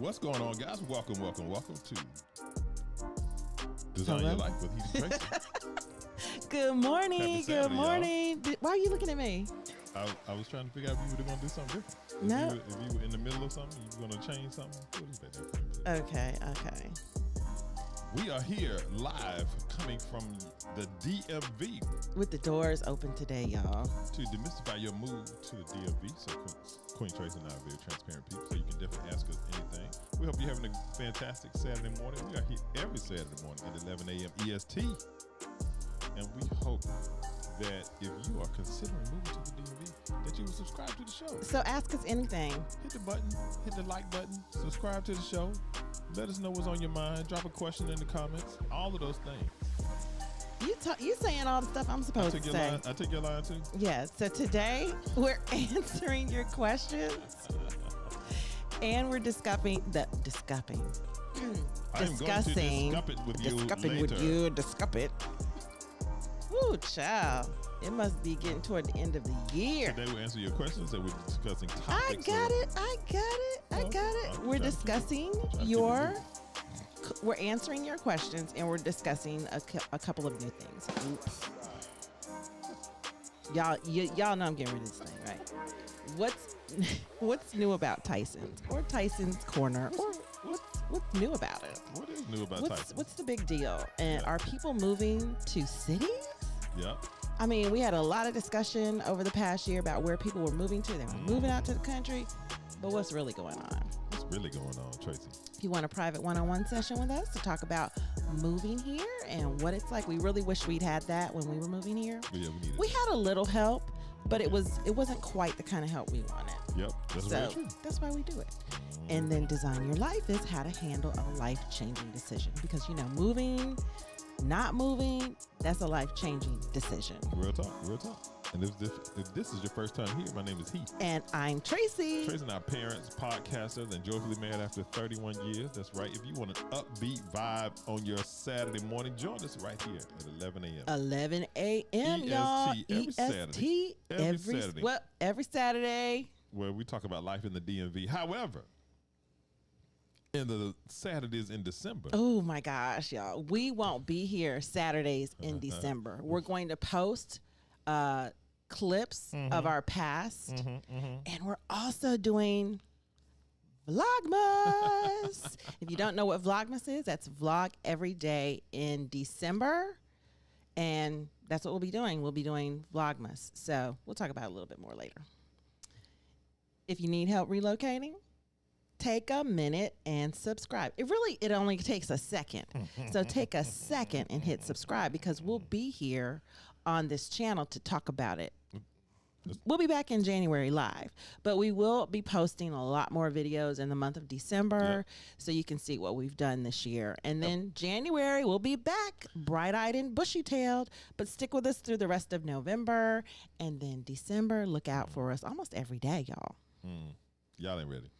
What's going on, guys? Welcome to Design Your Life with Heath and Tracy. Good morning. Saturday, good morning. Why are you looking at me? I was trying to figure out if you were going to do something different. No. If you were in the middle of something, you were going to change something. What is that different? Okay. We are here live coming from the DMV. With the doors open today, y'all. To demystify your move to the DMV. So Queen Tracy and I are very transparent people, so you can definitely ask us anything. We hope you're having a fantastic Saturday morning. We are here every Saturday morning at 11 AM EST. And we hope that if you are considering moving to the DMV, that you will subscribe to the show. So ask us anything. Hit the button, hit the like button, subscribe to the show. Let us know what's on your mind. Drop a question in the comments. All of those things. You saying all the stuff I'm supposed to say. I took your line too? Yeah. So today we're answering your questions. And we're discussing. I am going to discuss it with you later. Discuss it. Woo, child. It must be getting toward the end of the year. Today we'll answer your questions and we're discussing topics. I got it. We're discussing we're answering your questions and we're discussing a couple of new things. Y'all know I'm getting rid of this thing, right? What's new about Tysons or Tysons Corner or what's new about it? What is new about Tysons? What's the big deal? And are people moving to cities? Yep. I mean, we had a lot of discussion over the past year about where people were moving to. They were moving out to the country. But what's really going on? What's really going on, Tracy? If you want a private one-on-one session with us to talk about moving here and what it's like, we really wish we'd had that when we were moving here. Yeah, we needed. We had a little help, but it wasn't quite the kind of help we wanted. Yep, that's very true. That's why we do it. And then Design Your Life is how to handle a life-changing decision. Because, moving, not moving, that's a life-changing decision. Real talk. And if this is your first time here, my name is Heath. And I'm Tracy. Tracy and our parents, podcasters, and joyfully married after 31 years. That's right. If you want an upbeat vibe on your Saturday morning, join us right here at 11 a.m. 11 a.m., y'all. EST. Every Saturday. Well, every Saturday. Where we talk about life in the DMV. However, in the Saturdays in December. Oh, my gosh, y'all. We won't be here Saturdays in December. We're going to post clips of our past, and we're also doing Vlogmas. If you don't know what Vlogmas is, that's vlog every day in December, and that's what we'll be doing. We'll be doing Vlogmas, so we'll talk about it a little bit more later. If you need help relocating, take a minute and subscribe. It only takes a second. So take a second and hit subscribe, because we'll be here on this channel to talk about it. We'll be back in January live, but we will be posting a lot more videos in the month of December, so you can see what we've done this year. And then January, we'll be back bright-eyed and bushy-tailed, but stick with us through the rest of November. And then December, look out for us almost every day, y'all. Y'all ain't ready.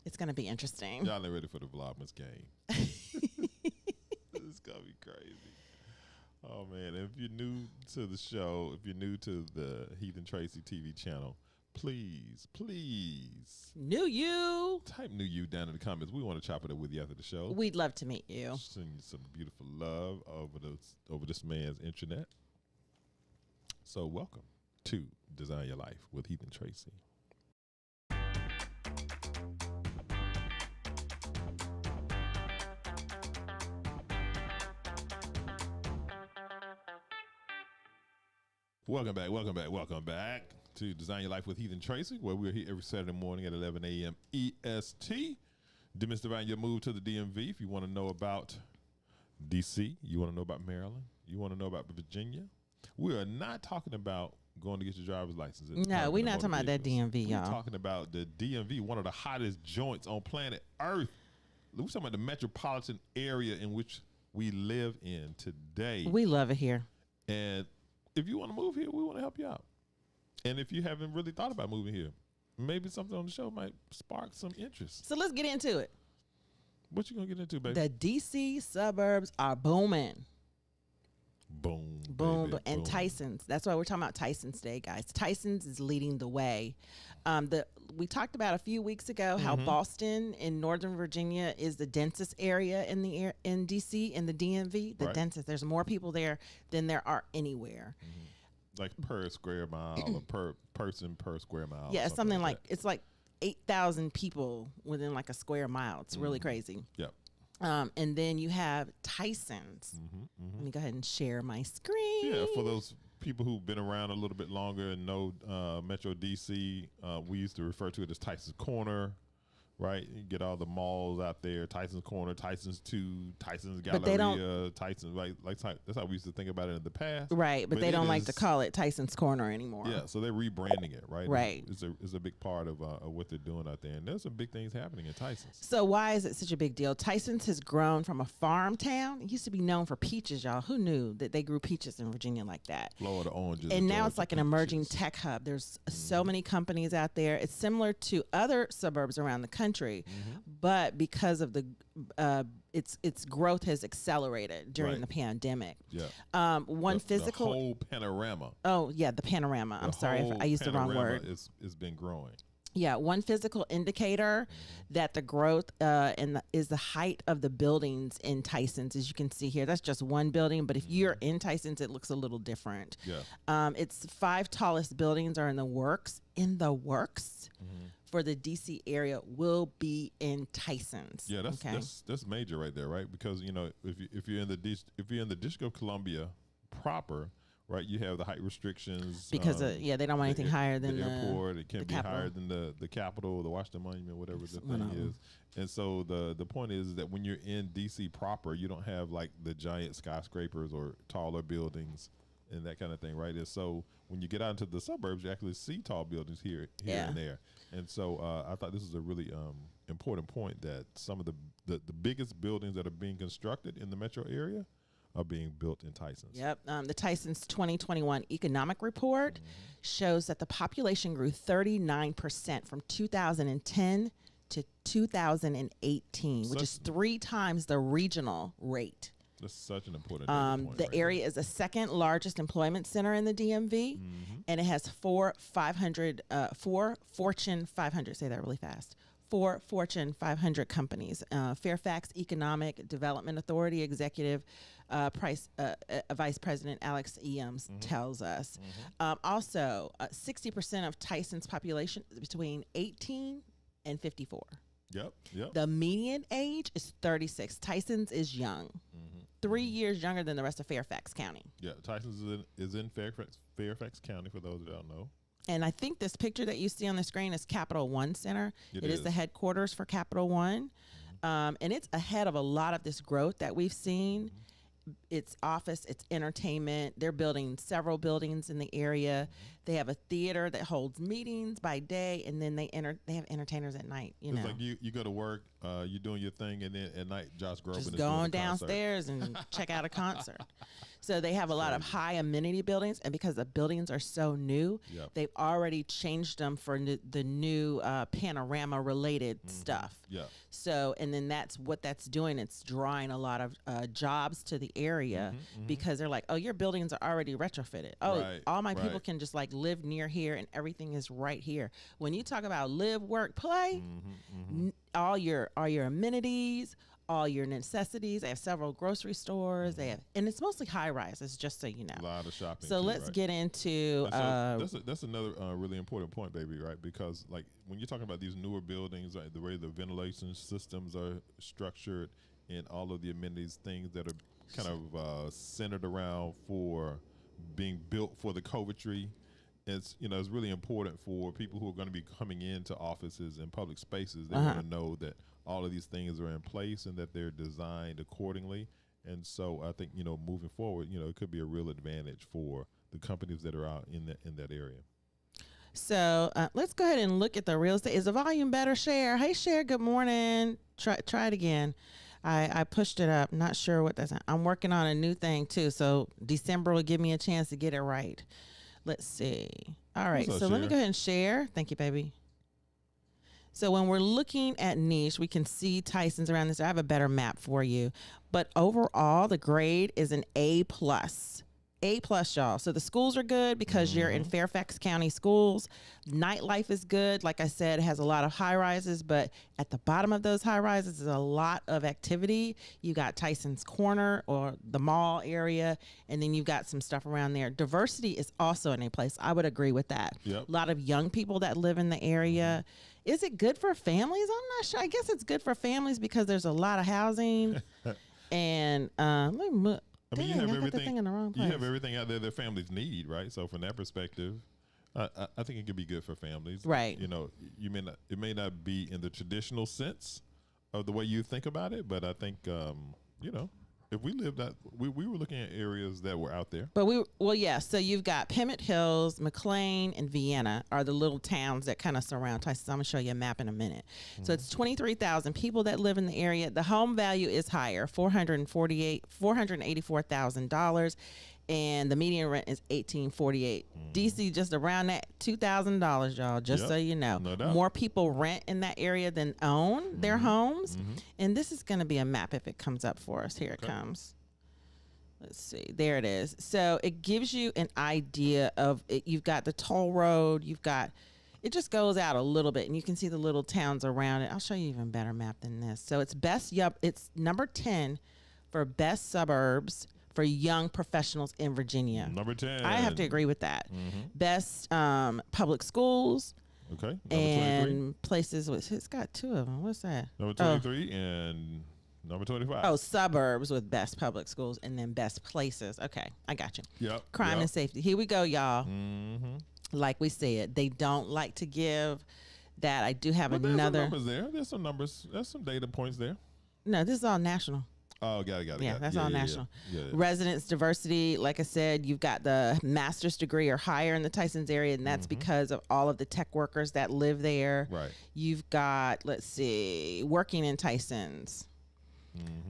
It's going to be interesting. Y'all ain't ready for the Vlogmas game. It's going to be crazy. Oh, man. If you're new to the show, if you're new to the Heath and Tracy TV channel, please. New you. Type new you down in the comments. We want to chop it up with you after the show. We'd love to meet you. Send you some beautiful love over this man's internet. So welcome to Design Your Life with Heath and Tracy. Welcome back to Design Your Life with Heath and Tracy, where we're here every Saturday morning at 11 a.m. EST. Demystifying your move to the DMV. If you want to know about DC, you want to know about Maryland, you want to know about Virginia, we are not talking about going to get your driver's license. No, we're not talking about that DMV, y'all. We're talking about the DMV, one of the hottest joints on planet Earth. We're talking about the metropolitan area in which we live in today. We love it here. And if you want to move here, we want to help you out. And if you haven't really thought about moving here, maybe something on the show might spark some interest. So let's get into it. What you going to get into, baby? The DC suburbs are booming. Boom. Boom. Baby, And boom. Tysons. That's why we're talking about Tysons Day, guys. Tysons is leading the way. We talked about a few weeks ago how Boston in Northern Virginia is the densest area in DC, in the DMV. The Right. densest. There's more people there than there are anywhere. Like per square mile or per person per square mile. Yeah, it's something like that. it's like 8,000 people within like a square mile. It's really crazy. Yep. And then you have Tysons. Let me go ahead and share my screen. Yeah, for those people who've been around a little bit longer and know Metro DC, we used to refer to it as Tysons Corner, right? You get all the malls out there, Tysons Corner, Tysons 2, Tysons But they don't- Galleria, Tysons, that's how we used to think about it in the past. Right, but they it don't like to is- call it Tysons Corner anymore. Yeah, so they're rebranding it, right? Right. It's a big part of what they're doing out there. And there's some big things happening in Tysons. So why is it such a big deal? Tysons has grown from a farm town. It used to be known for peaches, y'all. Who knew that they grew peaches in Virginia like that? Florida oranges. And now Georgia it's like an emerging peaches. tech hub. There's so many companies out there. It's similar to other suburbs around the country, but because of the its growth has accelerated during Right. the pandemic. Yeah. One physical. The whole panorama. Oh yeah, the panorama. I'm The sorry if whole I used the wrong panorama word. It's been growing. Yeah, one physical indicator that the growth is the height of the buildings in Tysons, as you can see here. That's just one building, but if you're in Tysons, it looks a little different. Yeah. Its 5 tallest buildings are in the works. For the DC area will be in Tysons. Yeah, that's major right there, right? Because if you're in the District of Columbia proper, right, you have the height restrictions Because they don't want anything higher than the airport. It can't be Capitol. higher than the Capitol, the Washington Monument, whatever the One of thing them. is. And so the point is that when you're in DC proper, you don't have like the giant skyscrapers or taller buildings and that kind of thing, right? And so when you get out into the suburbs, you actually see tall buildings here Yeah. and there. And so I thought this was a really important point that some of the biggest buildings that are being constructed in the metro area are being built in Tysons. Yep. The Tysons 2021 economic report shows that the population grew 39% from 2010 to 2018, which is 3 times the regional rate. That's such an important data point The right area is the second largest employment center in the DMV, and it has 4 Fortune 500. Say that really fast. 4 Fortune 500 companies. Fairfax Economic Development Authority Executive Vice President Alex Eames tells us. Also, 60% of Tyson's population is between 18 and 54. Yep. The median age is 36. Tysons is young. 3 years younger than the rest of Fairfax County. Yeah, Tysons is in Fairfax County, for those that don't know. And I think this picture that you see on the screen is Capital One Center. It is the is. headquarters for Capital One. And it's ahead of a lot of this growth that we've seen. It's office, it's entertainment. They're building several buildings in the area. They have a theater that holds meetings by day, and then they have entertainers at night. It's like you go to work, you're doing your thing, and then at night, Josh Groban just is go doing on a concert. downstairs and check out a concert. So they have a lot of high amenity buildings, and because the buildings are so new, Yep. they've already changed them for the new panorama related stuff. Yeah. So, and then that's what that's doing. It's drawing a lot of jobs to the area because they're like, oh, your buildings are already retrofitted. Oh, Right, all my people right. can just like live near here and everything is right here. When you talk about live, work, play, all your amenities, all your necessities. They have several grocery stores. They have, and it's mostly high rises, just so you know. A lot of shopping. So too, let's right? get into. And so that's another really important point, baby, right? Because like when you're talking about these newer buildings, like the way the ventilation systems are structured and all of the amenities, things that are kind of centered around for being built for the covetry. It's it's really important for people who are going to be coming into offices and public spaces. They want to know that all of these things are in place and that they're designed accordingly. And so I think moving forward, it could be a real advantage for the companies that are out in that area. So let's go ahead and look at the real estate. Is the volume better, Cher? Hey, Cher, good morning. Try it again. I pushed it up. Not sure what that's. I'm working on a new thing too. So December will give me a chance to get it right. Let's see. All right. What's up, So let me Cher? go ahead and share. Thank you, baby. So when we're looking at niche, we can see Tysons around this. I have a better map for you. But overall, the grade is an A+. A+, y'all. So the schools are good because you're in Fairfax County schools. Nightlife is good. Like I said, it has a lot of high rises, but at the bottom of those high rises is a lot of activity. You got Tysons Corner or the mall area, and then you've got some stuff around there. Diversity is also in a place. I would agree with that. Yep. A lot of young people that live in the area. Is it good for families? I'm not sure. I guess it's good for families because there's a lot of housing. And let me look. I mean, Dang, you have I got the thing in the wrong You place. have everything out there that families need, right? So from that perspective, I think it could be good for families, Right. You know, it may not be in the traditional sense of the way you think about it, but I think you know, if we lived that, we were looking at areas that were out there. But so you've got Pemmon Hills, McLean, and Vienna are the little towns that kind of surround Tysons. I'm going to show you a map in a minute. So it's 23,000 people that live in the area. The home value is higher, $484,000. And the median rent is $1,848. DC just around that $2,000, y'all. Just so you know, no doubt. More people rent in that area than own their homes. And this is going to be a map if it comes up for us. Here it comes. Let's see. There it is. So it gives you an idea of it. You've got the toll road. You've got. It just goes out a little bit, and you can see the little towns around it. I'll show you even better map than this. So it's best. It's number 10 for best suburbs for young professionals in Virginia. Number 10. I have to agree with that. Best public schools. Okay. Number And 23. places with, it's got two of them. What's that? Number 23 and number 25. Oh, suburbs with best public schools and then best places. Okay, I got you. Yep. Crime and safety. Here we go, y'all. Like Like we said, they don't like to give that. I do have there's some another. numbers there. There's some numbers. There's some data points there. No, this is all national. Oh, got it. Yeah, that's all national. Yeah. Residence diversity, like I said, you've got the master's degree or higher in the Tysons area, and that's because of all of the tech workers that live there. Right. You've got, let's see, working in Tysons,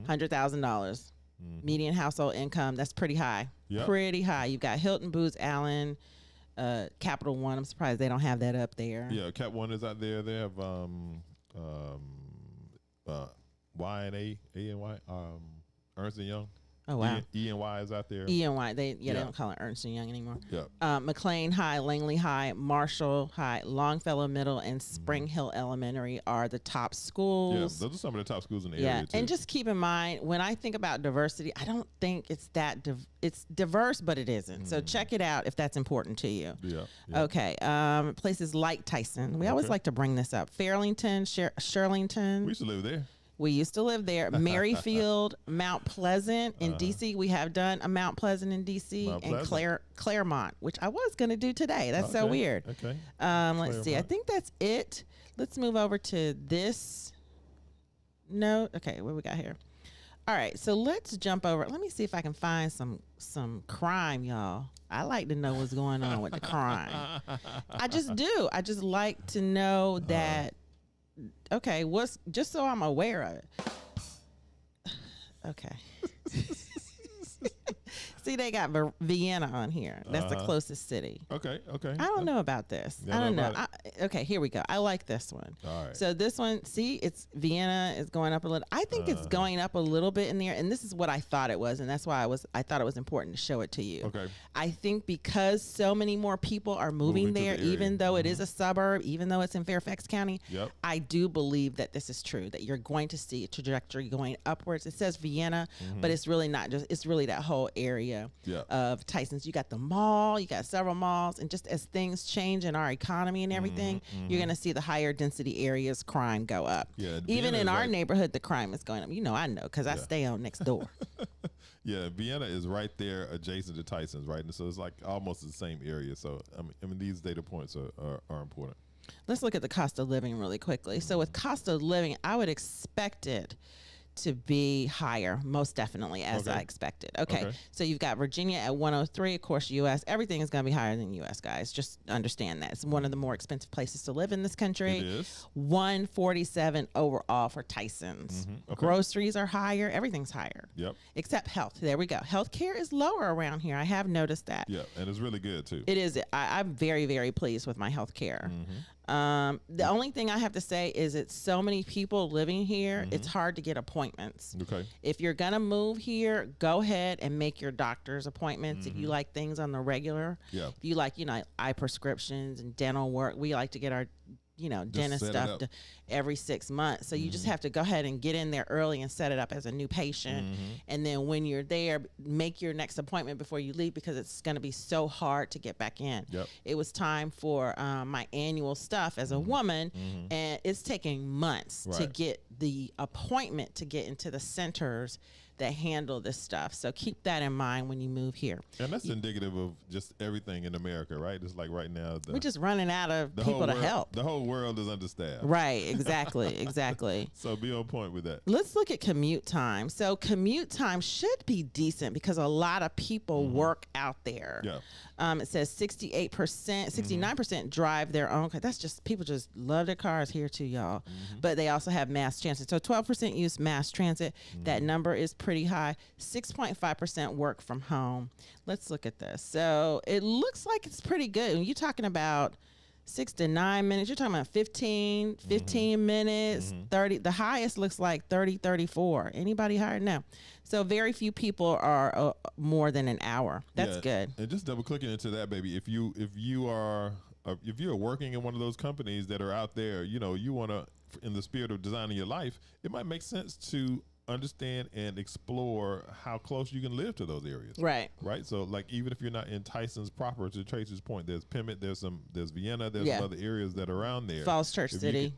$100,000. Median household income, that's pretty high. Yep. Pretty high. You've got Hilton, Booz Allen, Capital One. I'm surprised they don't have that up there. Yeah, Cap One is out there. They have Y and A and Y, Ernst and Young. Oh, wow. E and Y is out there. E&Y, they don't call it Ernst & Young anymore. Yeah. McLean High, Langley High, Marshall High, Longfellow Middle, and Spring Hill Elementary are the top Yeah, schools. those are some of the top schools in the Yeah, area too. and just keep in mind, when I think about diversity, I don't think it's that it's diverse, but it isn't. So check it out if that's important to you. Yeah. Okay, places like Tyson. We always like to bring this up. Fairlington, Shirlington. We used to live there. We used to live there. Merrifield, Mount Pleasant in D.C. We have done a Mount Pleasant in D.C. Mount and Pleasant. Claremont, which I was going to do today. That's so Okay, weird. Okay. Let's see. I Claremont. think that's it. Let's move over to this note. Okay, what we got here? All right, so let's jump over. Let me see if I can find some crime, y'all. I like to know what's going on with the crime. I just do. I just like to know that. Okay, what's just so I'm aware of it. Okay. See, they got Vienna on here. That's the closest city. Okay. I don't know about this. You I don't know. about Okay, here we go. I like this one. All right. So this one, see, it's Vienna is going up a little. I think it's going up a little bit in there, and this is what I thought it was, and that's why I thought it was important to show it to you. Okay. I think because so many more people are moving Moving to there, the area. even though it is a suburb, even though it's in Fairfax County, Yep. I do believe that this is true, that you're going to see a trajectory going upwards. It says Vienna, but it's really not just, it's really that whole area Yeah. of Tysons. You got the mall, you got several malls, and just as things change in our economy and everything, you're going to see the higher density areas crime go up. Yeah, Even Vienna in is our like- neighborhood, the crime is going up. You know, I know because I stay on next door. Yeah, Vienna is right there adjacent to Tysons, right? And so it's like almost the same area. So I mean these data points are important. Let's look at the cost of living really quickly. So with cost of living, I would expect it to be higher, most definitely, as Okay. I expected. Okay. Okay. So you've got Virginia at 103, of course, U.S. Everything is going to be higher than U.S., guys. Just understand that. It's one of the more expensive places to live in this country. It is. 147 overall for Tysons. Okay. Groceries are higher. Everything's higher. Yep. Except health. There we go. Healthcare is lower around here. I have noticed that. Yeah, and it's really good too. It is. I'm very, very pleased with my health care. The only thing I have to say is it's so many people living here. Mm-hmm. It's hard to get appointments. Okay. If you're going to move here, go ahead and make your doctor's appointments. If you like things on the regular, Yeah. if you like, eye prescriptions and dental work, we like to get our dentist set it stuff up. every 6 months. So you just have to go ahead and get in there early and set it up as a new patient. And then when you're there, make your next appointment before you leave, because it's going to be so hard to get back in. Yep. It was time for my annual stuff as a woman, and it's taking months to Right. get the appointment to get into the centers that handle this stuff. So keep that in mind when you move here. And that's indicative of just everything in America, right? It's like right now, We're just running out of people to help. The whole world is understaffed. Right, exactly. So be on point with that. Let's look at commute time. So commute time should be decent because a lot of people work out there. Yeah. It says 68%, 69% drive their own car. That's just, people just love their cars here too, y'all. But they also have mass transit. So 12% use mass transit. That number is pretty high. 6.5% work from home. Let's look at this. So it looks like it's pretty good. When you're talking about 6 to 9 minutes, you're talking about 15 minutes, 30. The highest looks like 30, 34. Anybody higher? No. So very few people are more than an hour. That's good. And just double clicking into that, baby. If you're working in one of those companies that are out there, you want to, in the spirit of designing your life, it might make sense to understand and explore how close you can live to those areas. Right. So like, even if you're not in Tysons proper, to Tracy's point, there's Pimmet, there's Vienna, there's some other areas that are around there. Falls Church City.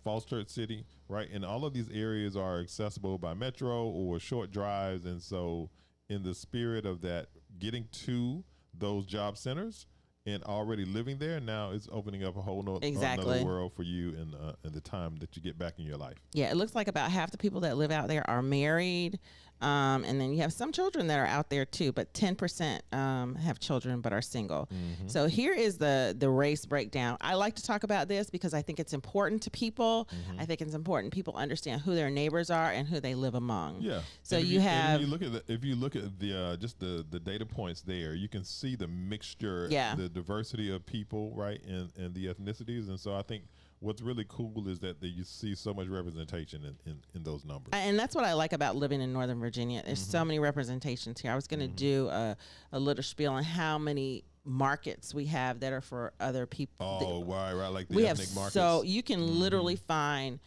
Falls Church City, right? And all of these areas are accessible by metro or short drives. And so in the spirit of that, getting to those job centers and already living there, now it's opening up a whole another world for you in the time that you get back in your life. Yeah, it looks like about half the people that live out there are married. And then you have some children that are out there too, but 10% have children but are single. So here is the race breakdown. I like to talk about this because I think it's important to people. I think it's important people understand who their neighbors are and who they live among. Yeah. So if you have, if you look at the just the data points there, you can see the mixture, the diversity of people, right, and the ethnicities. And so I think what's really cool is that you see so much representation in those numbers. And that's what I like about living in Northern Virginia. There's so many representations here. I was going to do a little spiel on how many markets we have that are for other people. Oh, right, like the we ethnic have, markets. So you can literally find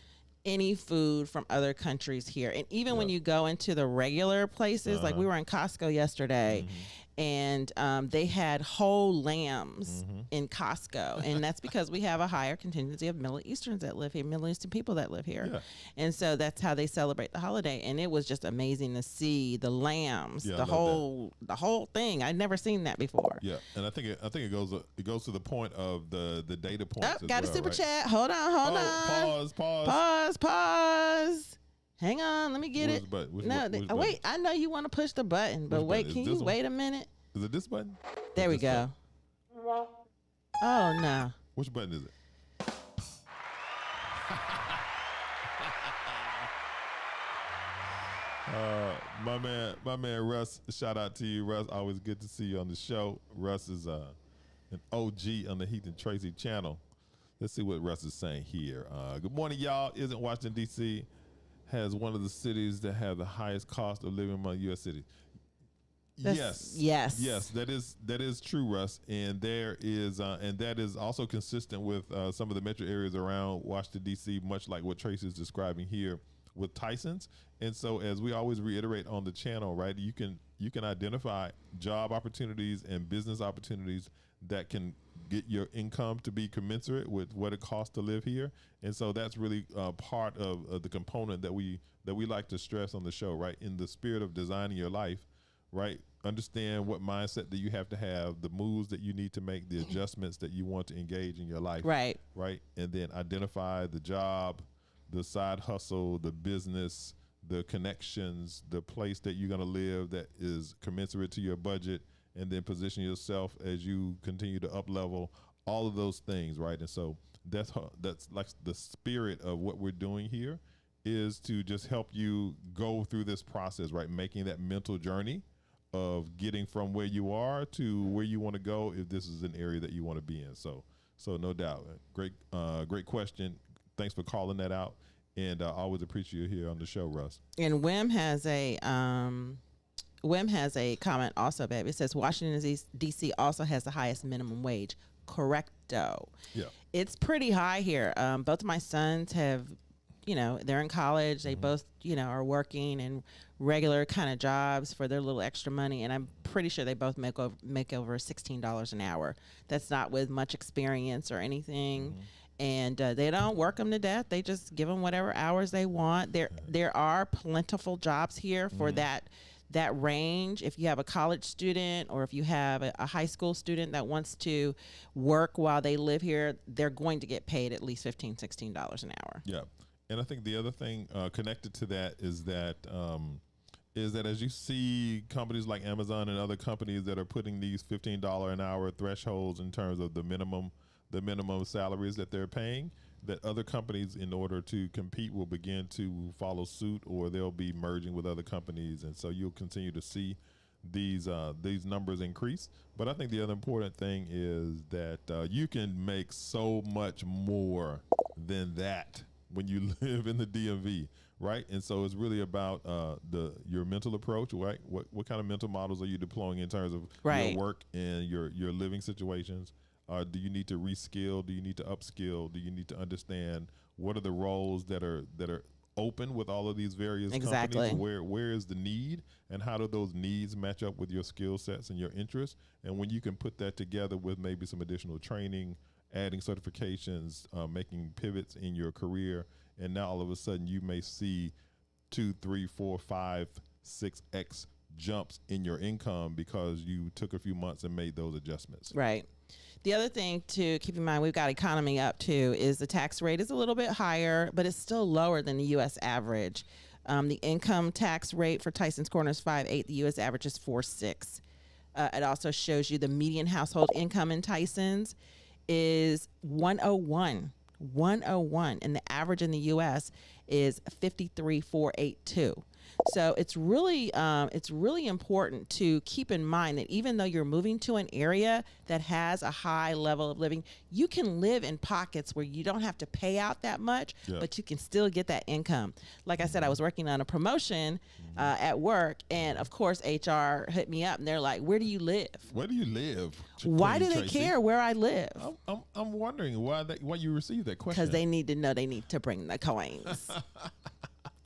any food from other countries here. And even when you go into the regular places, like we were in Costco yesterday, and they had whole lambs in Costco. And that's because we have a higher contingency of Middle Easterns that live here, Middle Eastern people that live here. Yeah. And so that's how they celebrate the holiday. And it was just amazing to see the lambs, the whole thing. I'd never seen that before. Yeah, and I think it goes to the point of the data points. Oh, got a super chat. Hold on. Pause. Hang on, let me get it. Wait, I know you want to push the button, but wait, can you wait a minute? Is it this button? There we go. Oh, no. Which button is it? My man Russ, shout out to you, Russ. Always good to see you on the show. Russ is an OG on the Heath and Tracy channel. Let's see what Russ is saying here. Good morning, y'all. Isn't Washington, D.C. has one of the cities that have the highest cost of living among U.S. cities? Yes, that is true, Russ. And there is, and that is also consistent with some of the metro areas around Washington, D.C., much like what Tracy is describing here with Tysons. And so, as we always reiterate on the channel, right, you can identify job opportunities and business opportunities that can get your income to be commensurate with what it costs to live here. And so that's really part of the component that we like to stress on the show, right? In the spirit of designing your life, right? Understand what mindset that you have to have, the moves that you need to make, the adjustments that you want to engage in your life. Right. And then identify the job, the side hustle, the business, the connections, the place that you're going to live that is commensurate to your budget, and then position yourself as you continue to up level, all of those things, right? And so that's like the spirit of what we're doing here, is to just help you go through this process, right? Making that mental journey of getting from where you are to where you want to go, if this is an area that you want to be in. So So no doubt, great question. Thanks for calling that out, and I always appreciate you here on the show, Russ. And Wim has a comment also, babe. It says Washington D.C. also has the highest minimum wage. Correcto. Yeah, it's pretty high here. Both of my sons have, they're in college. They both, are working in regular kind of jobs for their little extra money, and I'm pretty sure they both make over $16 an hour. That's not with much experience or anything. And they don't work them to death. They just give them whatever hours they want. There are plentiful jobs here for that range. If you have a college student or if you have a high school student that wants to work while they live here, they're going to get paid at least $16 an hour. Yeah. And I think the other thing connected to that is that as you see companies like Amazon and other companies that are putting these $15 an hour thresholds in terms of the minimum salaries that they're paying, that other companies, in order to compete, will begin to follow suit, or they'll be merging with other companies, and so you'll continue to see these numbers increase. But I think the other important thing is that you can make so much more than that when you live in the DMV, right? And so it's really about your mental approach, right? What kind of mental models are you deploying in terms of your work and your living situations? Do you need to reskill? Do you need to upskill? Do you need to understand what are the roles that are open with all of these various companies? Where is the need, and how do those needs match up with your skill sets and your interests? And when you can put that together with maybe some additional training, adding certifications, making pivots in your career, and now all of a sudden you may see 2, 3, 4, 5, 6x jumps in your income because you took a few months and made those adjustments. Right. The other thing to keep in mind, we've got economy up too, is the tax rate is a little bit higher, but it's still lower than the U.S. average. The income tax rate for Tysons Corner is 5.8. The U.S. average is 4.6. It also shows you the median household income in Tysons is 101, and the average in the U.S. is 53,482. So it's really important to keep in mind that even though you're moving to an area that has a high level of living, you can live in pockets where you don't have to pay out that much, but you can still get that income. Like I said, I was working on a promotion at work, and of course HR hit me up and they're like, "Where do you live? Where do you live? Why do they care where I live?" I'm wondering why you received that question. Because they need to know they need to bring the coins.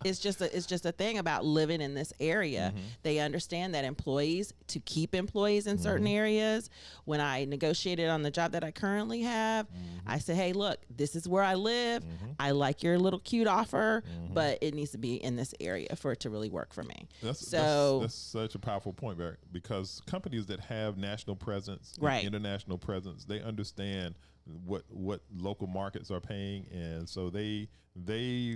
It's just a thing about living in this area. They understand that to keep employees in certain areas. When I negotiated on the job that I currently have, I said, "Hey, look, this is where I live. I like your little cute offer, but it needs to be in this area for it to really work for me." That's such a powerful point, Barry, because companies that have national presence, international presence, they understand what local markets are paying, and so they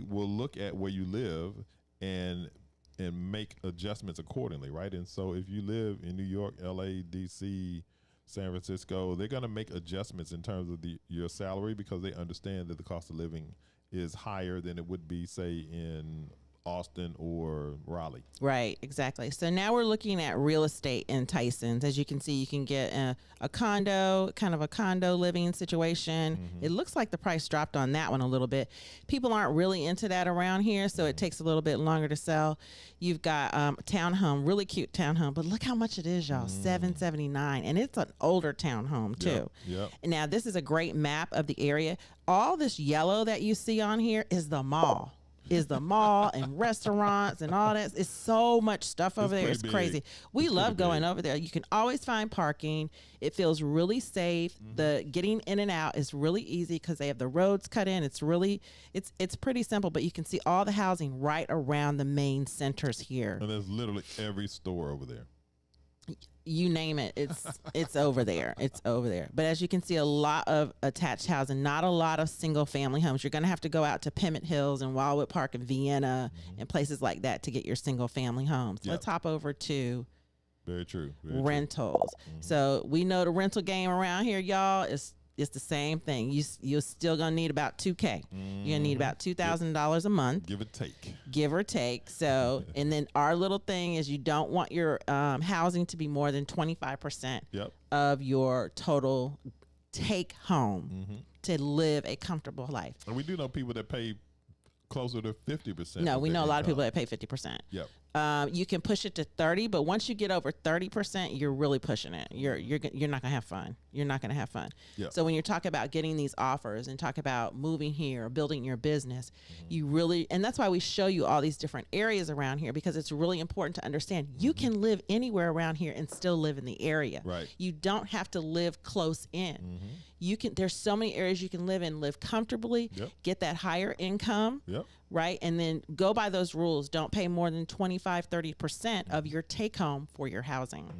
will look at where you live and make adjustments accordingly, right? And so if you live in New York, LA, DC, San Francisco, they're going to make adjustments in terms of your salary because they understand that the cost of living is higher than it would be, say, in Austin or Raleigh. Right, exactly. So now we're looking at real estate in Tysons. As you can see, you can get a condo, kind of a condo living situation. It looks like the price dropped on that one a little bit. People aren't really into that around here, so it takes a little bit longer to sell. You've got a townhome, really cute townhome, but look how much it is, y'all, $779, and it's an older townhome too. Yep. Now, this is a great map of the area. All this yellow that you see on here is the mall. And restaurants and all that. It's so much stuff over there. It's crazy. We love going over there. You can always find parking. It feels really safe. The getting in and out is really easy because they have the roads cut in. It's pretty simple, but you can see all the housing right around the main centers here. And there's literally every store over there. You name it, it's over there. It's over there. But as you can see, a lot of attached housing, not a lot of single family homes. You're going to have to go out to Pemmon Hills and Wildwood Park and Vienna and places like that to get your single family homes. Let's hop over to very true rentals. So we know the rental game around here, y'all, it's the same thing. You're still gonna need about $2,000. You're gonna need about $2,000 a month, give or take. So, and then our little thing is you don't want your housing to be more than 25% of your total take home to live a comfortable life. And we do know people that pay closer to 50%. No, we know a lot of people that pay 50%. Yep. You can push it to 30, but once you get over 30%, you're really pushing it. You're not gonna have fun. You're not gonna have fun. Yep. So when you're talking about getting these offers and talk about moving here, or building your business, you really, and that's why we show you all these different areas around here, because it's really important to understand you can live anywhere around here and still live in the area. Right. You don't have to live close in. You can. There's so many areas you can live in, live comfortably, get that higher income. Right. And then go by those rules. Don't pay more than 25-30% of your take home for your housing.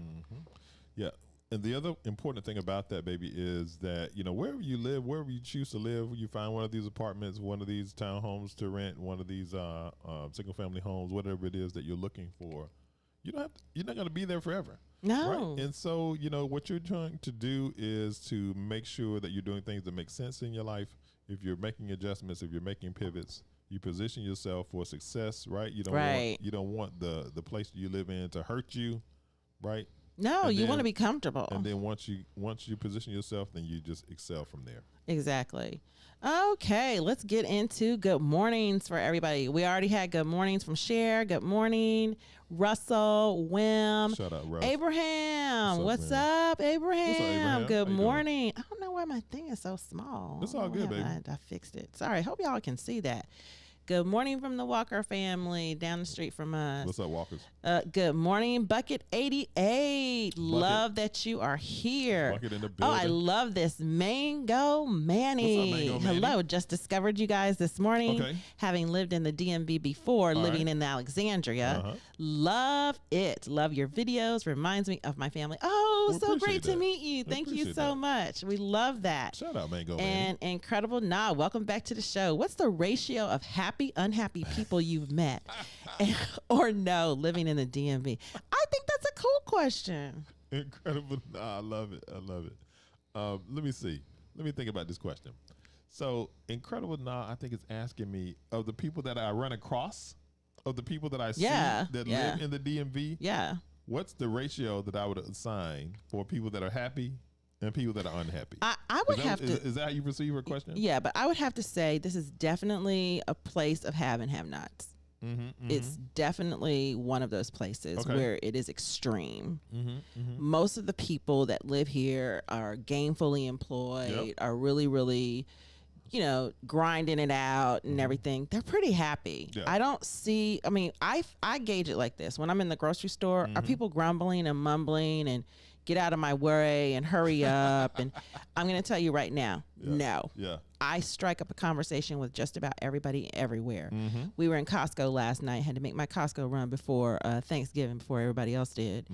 Yeah. And the other important thing about that, baby, is that, you know, wherever you live, wherever you choose to live, you find one of these apartments, one of these townhomes to rent, one of these single family homes, whatever it is that you're looking for, you're not going to be there forever. No. Right? And so, you know, what you're trying to do is to make sure that you're doing things that make sense in your life. If you're making adjustments, if you're making pivots, you position yourself for success, right? You don't want the place you live in to hurt you, right? No, and you want to be comfortable. And then once you position yourself, then you just excel from there. Exactly. Okay, let's get into good mornings for everybody. We already had good mornings from Cher. Good morning, Russell, Wim. Shout out, Russ. Abraham. What's up, Abraham? What's up, Abraham? Good morning. I don't know why my thing is so small. It's all good, baby. I fixed it. Sorry. Hope y'all can see that. Good morning from the Walker family down the street from us. What's up, Walkers? Good morning, Bucket 88. Love that you are here. Bucket in the building. Oh, I love this. Mango Manny. What's up, Mango Manny? Hello. Just discovered you guys this morning. Okay. Having lived in the DMV before, living in Alexandria. Love it. Love your videos. Reminds me of my family. Oh, We so great appreciate to meet you. Thank you so much. We love that. Shout out, Mango Manny. And incredible. Welcome back to the show. What's the ratio of happy, unhappy people you've met or no living in the DMV? I think that's a cool question. Incredible. I love it. Let me see. Let me think about this question. So incredible. I think it's asking me of the people that I run across, of the people that I see that live in the DMV. Yeah. What's the ratio that I would assign for people that are happy and people that are unhappy? I would have to. Is that how you perceive your question? Yeah, but I would have to say this is definitely a place of have and have nots. It's definitely one of those places where it is extreme. Most of the people that live here are gainfully employed, are really, really, grinding it out and everything. They're pretty happy. I don't see, I gauge it like this. When I'm in the grocery store, are people grumbling and mumbling and get out of my way and hurry up? And I'm going to tell you right now, no. I strike up a conversation with just about everybody everywhere. We were in Costco last night, had to make my Costco run before Thanksgiving, before everybody else did.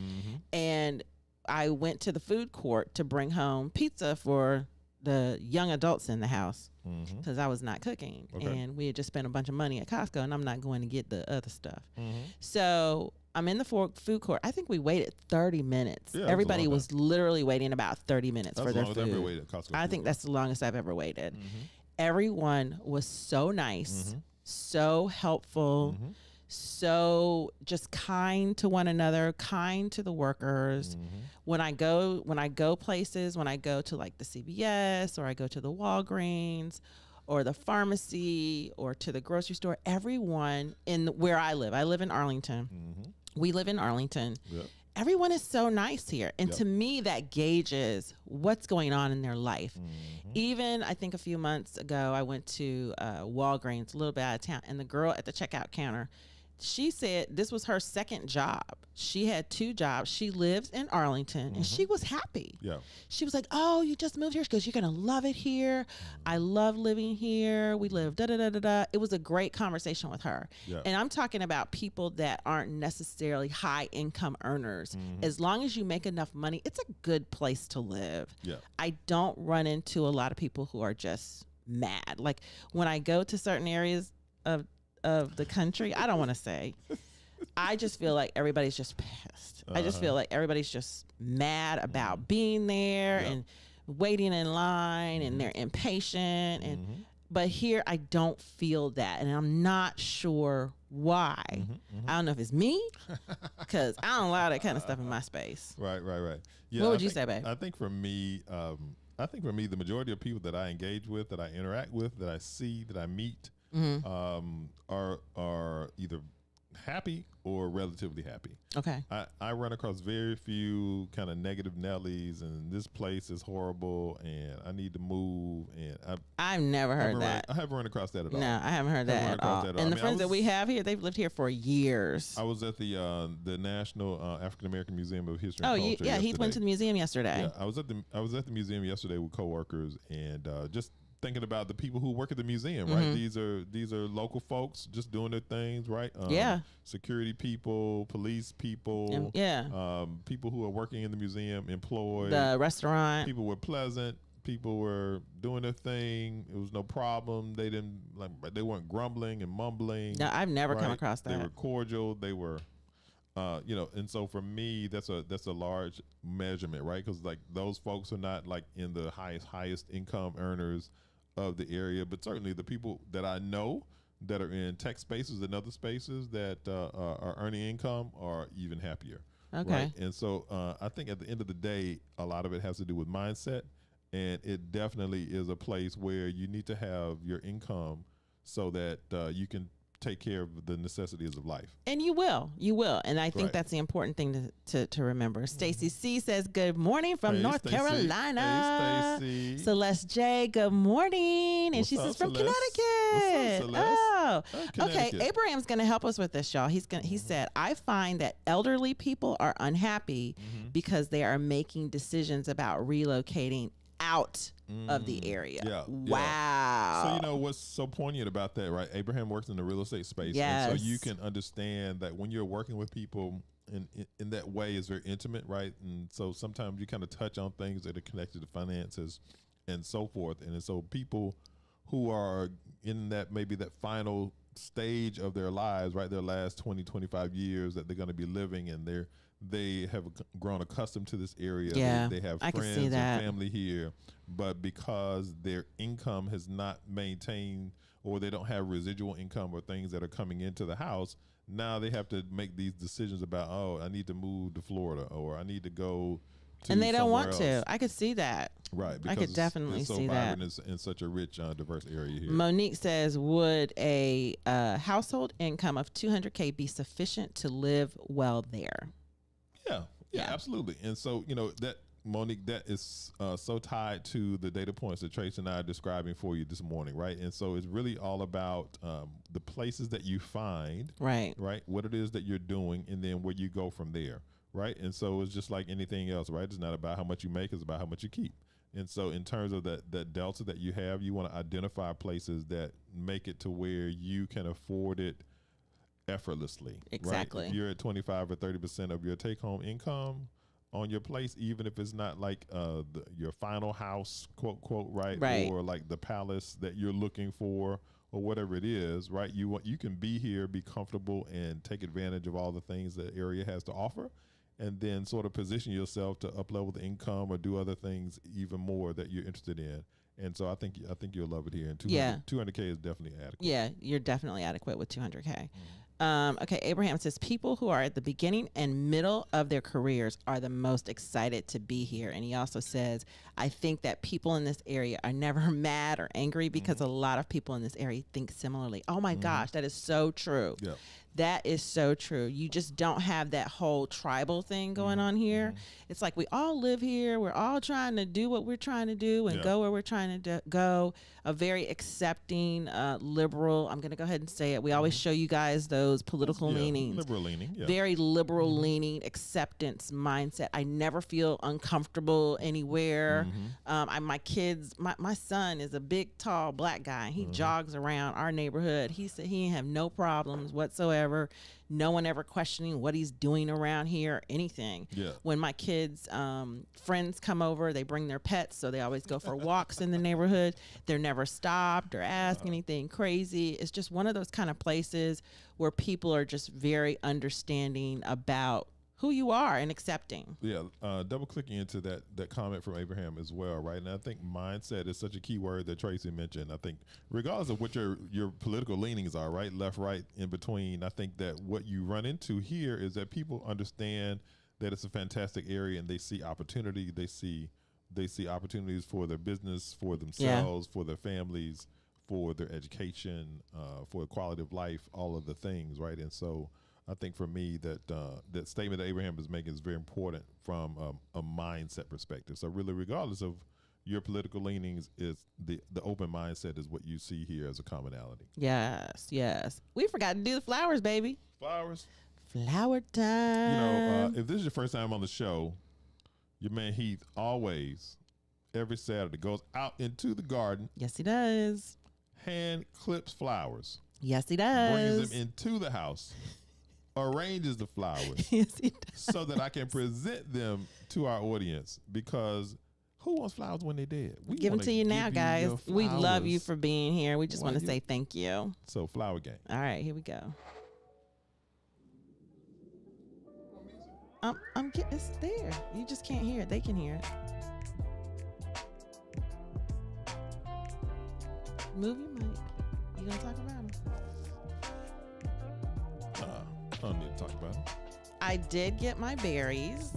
And I went to the food court to bring home pizza for the young adults in the house because I was not cooking. And we had just spent a bunch of money at Costco and I'm not going to get the other stuff. So I'm in the food court. I think we waited 30 minutes. Everybody was literally waiting about 30 minutes for their food. I think that's the longest I've ever waited. Everyone was so nice, so helpful, so just kind to one another, kind to the workers. When I go places, when I go to like the CVS or I go to the Walgreens or the pharmacy or to the grocery store, everyone in where I live in Arlington. We live in Arlington. Everyone is so nice here. And to me, that gauges what's going on in their life. Even, I think a few months ago, I went to Walgreens, a little bit out of town, and the girl at the checkout counter, she said this was her second job. She had 2 jobs. She lives in Arlington, and she was happy. She was like, oh, you just moved here? Because you're going to love it here. I love living here. We live da-da-da-da-da. It was a great conversation with her. And I'm talking about people that aren't necessarily high income earners. As long as you make enough money, it's a good place to live. I don't run into a lot of people who are just mad. Like when I go to certain areas of the country, I don't want to say, I just feel like everybody's just pissed. I just feel like everybody's just mad about being there and waiting in line and they're impatient. And but here I don't feel that, and I'm not sure why. I don't know if it's me because I don't allow that kind of stuff in my space. Right. What would you say, babe? I think for me, I think for me, the majority of people that I engage with, that I interact with, that I see, that I meet, are either happy or relatively happy. Okay. I run across very few kind of negative Nellies, and this place is horrible, and I need to move. And I've never heard that. I haven't run across that at all. No, I haven't heard that at all. And the friends that we have here, they've lived here for years. I was at the National African American Museum of History and Culture. Yeah, he went to the museum yesterday. Yeah, I was at the museum yesterday with coworkers, and just thinking about the people who work at the museum, right? These are local folks just doing their things, right? Security people, police people, people who are working in the museum, employed. The restaurant. People were pleasant. People were doing their thing. It was no problem. They weren't grumbling and mumbling. No, I've never come across that. They were cordial. They were, and so for me, that's a large measurement, right? Because like those folks are not like in the highest income earners of the area, but certainly the people that I know that are in tech spaces and other spaces that are earning income are even happier. Okay. Right? And so I think at the end of the day, a lot of it has to do with mindset, and it definitely is a place where you need to have your income so that you can take care of the necessities of life. And you will. And I think that's the important thing to remember. Stacy C says, good morning from North Carolina. Hey, Stacy. Celeste J, good morning. And she says from Celeste? Connecticut. What's up, Oh, Connecticut. okay. Abraham's going to help us with this, y'all. He said, I find that elderly people are unhappy because they are making decisions about relocating out of the area. Yeah. Wow. So you know what's so poignant about that, right? Abraham works in the real estate space. Yes. And so you can understand that when you're working with people in that way is very intimate, right? And so sometimes you kind of touch on things that are connected to finances and so forth. And so people who are in that maybe that final stage of their lives, right? Their last 20, 25 years that they're going to be living, and they have grown accustomed to this area. Yeah, they have I can friends see that. and family here, but because their income has not maintained, or they don't have residual income or things that are coming into the house, now they have to make these decisions about, I need to move to Florida, or I need to go to and they don't want else. to. I could see that. Right. I could definitely it's so see that. vibrant in such a rich, diverse area here. Monique says, would a household income of $200K be sufficient to live well there? Yeah, absolutely. And so, that, Monique, that is so tied to the data points that Trace and I are describing for you this morning, right? And so it's really all about the places that you find, right? What it is that you're doing, and then where you go from there, right? And so it's just like anything else, right? It's not about how much you make, it's about how much you keep. And so in terms of that delta that you have, you want to identify places that make it to where you can afford it effortlessly. Exactly. Right? If you're at 25 or 30% of your take-home income on your place, even if it's not like your final house, quote, right, or like the palace that you're looking for, or whatever it is, right? You can be here, be comfortable, and take advantage of all the things that area has to offer, and then sort of position yourself to up-level the income or do other things even more that you're interested in. And so I think you'll love it here. And 200K is definitely adequate. Yeah, you're definitely adequate with 200K. Okay, Abraham says people who are at the beginning and middle of their careers are the most excited to be here. And he also says, I think that people in this area are never mad or angry because a lot of people in this area think similarly. Oh my gosh, that is so true. Yeah. That is so true. You just don't have that whole tribal thing going on here. It's like we all live here. We're all trying to do what we're trying to do and go where we're trying to go. A very accepting, liberal, I'm going to go ahead and say it. We always show you guys those political leanings. Liberal leaning. Yeah. Very liberal leaning, acceptance mindset. I never feel uncomfortable anywhere. My kids, my son is a big, tall, black guy. He jogs around our neighborhood. He said he didn't have no problems whatsoever. No one ever questioning what he's doing around here or anything. Yeah. When my kids' friends come over, they bring their pets, so they always go for walks in the neighborhood. They're never stopped or asked anything crazy. It's just one of those kind of places where people are just very understanding about who you are and accepting. Yeah, double clicking into that comment from Abraham as well, right? And I think mindset is such a key word that Tracy mentioned. I think regardless of what your political leanings are, right, left, right, in between, I think that what you run into here is that people understand that it's a fantastic area and they see opportunity, they see they see opportunities for their business, for themselves, for their families, for their education, for quality of life, all of the things, right? And so I think for me that that statement that Abraham is making is very important from a mindset perspective. So really, regardless of your political leanings, is the open mindset is what you see here as a commonality. Yes, yes. We forgot to do the flowers, baby. Flowers. Flower time. You know, if this is your first time on the show, your man Heath always, every Saturday, goes out into the garden. Yes, he does. Hand clips flowers. Yes, he does. Brings them into the house. Arranges the flowers. Yes, he does. So that I can present them to our audience, because who wants flowers when they're dead? We Give them wanna to you now, give guys. your We love you flowers. for being here. We just want to you- say thank you. So flower game. All right, here we go. I'm getting it's there. You just can't hear it. They can hear it. Move your mic. You gonna talk about them? I don't need to talk about it. I did get my berries.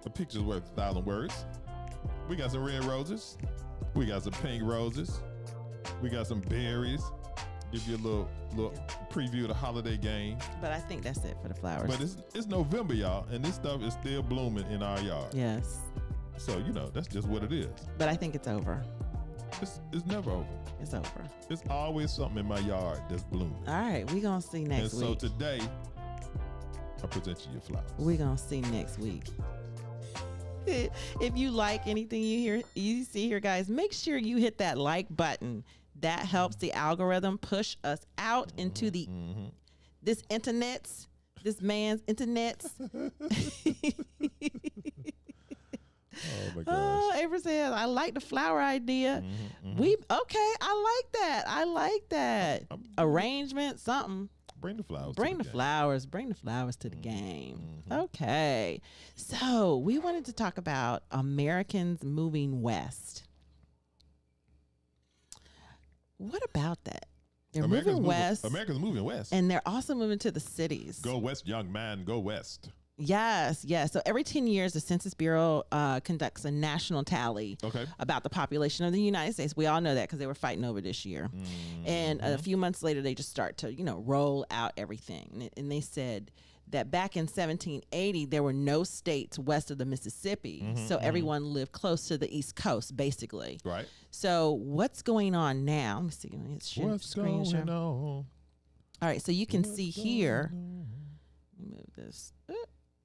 A picture's worth 1,000 words. We got some red roses. We got some pink roses. We got some berries. Give you a little preview of the holiday game. But I think that's it for the flowers. But it's November, y'all, and this stuff is still blooming in our yard. Yes. So, you know, that's just what it is. But I think it's over. It's never over. It's over. It's always something in my yard that's blooming. All right, we're going to see next And so week. today, I present you your flowers. We're going to see next week. If you like anything you see here, guys, make sure you hit that like button. That helps the algorithm push us out into the this man's internets. Oh my gosh. Oh, Avery says, I like the flower idea. I like that. Arrangement, something. Bring the flowers. Bring the flowers to the game. Okay. So we wanted to talk about Americans moving west. What about that? They're moving west. America's moving west. And they're also moving to the cities. Go west, young man. Go west. Yes, yes. So every 10 years, the Census Bureau conducts a national tally about the population of the United States. We all know that because they were fighting over this year. And a few months later, they just start to, roll out everything. And they said that back in 1780, there were no states west of the Mississippi. So everyone lived close to the East Coast, basically. Right. So what's going on now? Let me see. What's going on? All right. So you can see here. Let me move this.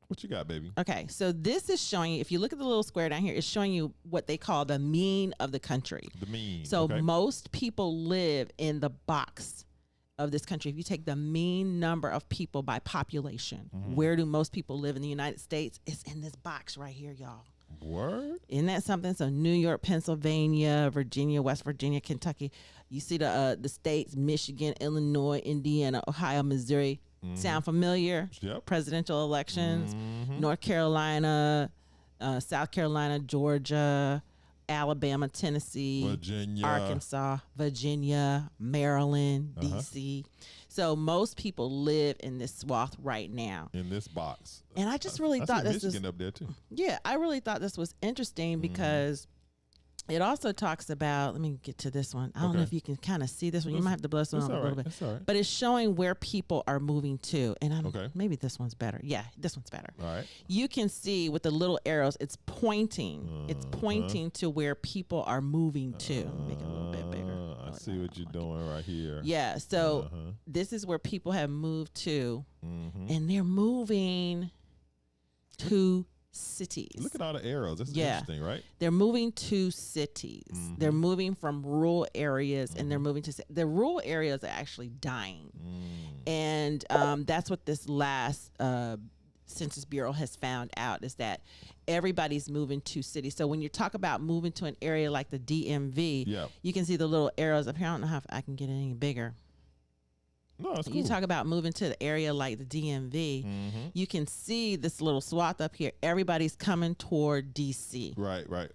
What you got, baby? Okay, so this is showing you, if you look at the little square down here, it's showing you what they call the mean of the country. The mean. So most people live in the box of this country. If you take the mean number of people by population, where do most people live in the United States? It's in this box right here, y'all. Word? Isn't that something? So New York, Pennsylvania, Virginia, West Virginia, Kentucky. You see the states, Michigan, Illinois, Indiana, Ohio, Missouri. Sound familiar? Yep. Presidential elections, North Carolina, South Carolina, Georgia, Alabama, Tennessee, Virginia, Arkansas, Virginia, Maryland, D.C. So most people live in this swath right now. In this box. And I just really thought this was... Michigan up there, too. Yeah, I really thought this was interesting because... It also talks about, let me get to this one. I don't know if you can kind of see this one. You might have to blow this one up a little bit. It's all right. But it's showing where people are moving to. And maybe this one's better. Yeah, this one's better. All right. You can see with the little arrows, it's pointing. It's pointing to where people are moving to. Make it a little bit bigger. I see what you're doing right here. Yeah, so this is where people have moved to. And they're moving to cities. Look at all the arrows. That's interesting, right? They're moving to cities. They're moving from rural areas and they're moving to the rural areas are actually dying. And that's what this last Census Bureau has found out is that everybody's moving to cities. So when you talk about moving to an area like the DMV, you can see the little arrows up here. I don't know how I can get it any bigger. No, it's cool. You talk about moving to the area like the DMV, you can see this little swath up here. Everybody's coming toward DC. Right.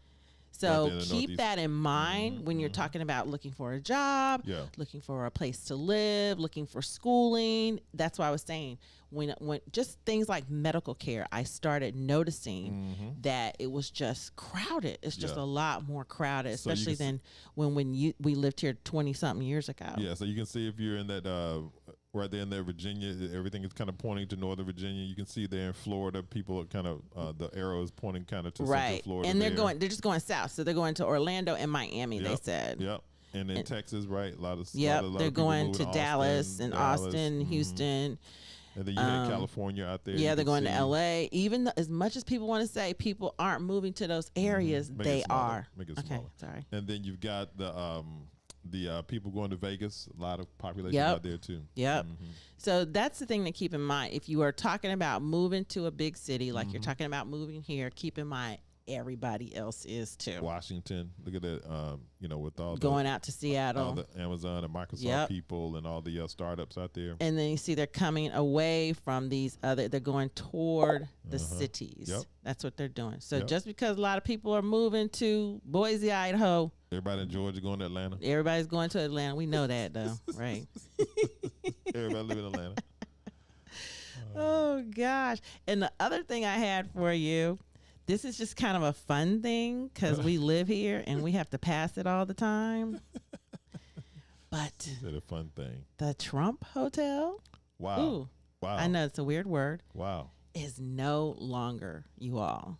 So Right there in the keep Northeast. that in mind when you're talking about looking for a job, Yeah. looking for a place to live, looking for schooling. That's why I was saying when just things like medical care, I started noticing that it was just crowded. It's just Yeah. a lot more crowded, So you especially can than when we lived here 20 something years ago. Yeah, so you can see if you're in that right there in there, Virginia, everything is kind of pointing to Northern Virginia. You can see there in Florida, people are kind of the arrow is pointing kind of to Central Right. Florida. And they're there. they're just going south. So they're going to Orlando and Miami, they Yep, said. Yep. And in Texas, right? A lot of Yep, lot of they're people going moving to Dallas and Austin, Houston. And then you had California out there. Yeah, you they're can going to see. LA. Even as much as people want to say people aren't moving to those areas, Make it they smaller. are. Make it Okay, smaller. sorry. And then you've got the people going to Vegas. A lot of population Yep. out there too. Yep. So that's the thing to keep in mind. If you are talking about moving to a big city, like you're talking about moving here, keep in mind everybody else is too. Washington, look at that. With all Going out to Seattle. all the Amazon and Microsoft Yep. people and all the startups out there. And then you see they're coming away from these they're going toward the cities. Yep. That's what they're doing. So Yep. just because a lot of people are moving to Boise, Idaho, Everybody in Georgia going to Atlanta. everybody's going to Atlanta. We know that though, right? Everybody live in Atlanta. Oh gosh. And the other thing I had for you, this is just kind of a fun thing because we live here and we have to pass it all the time. But Is that a fun thing? the Trump Hotel, Wow. ooh, Wow. I know it's a weird word, Wow. is no longer, you all.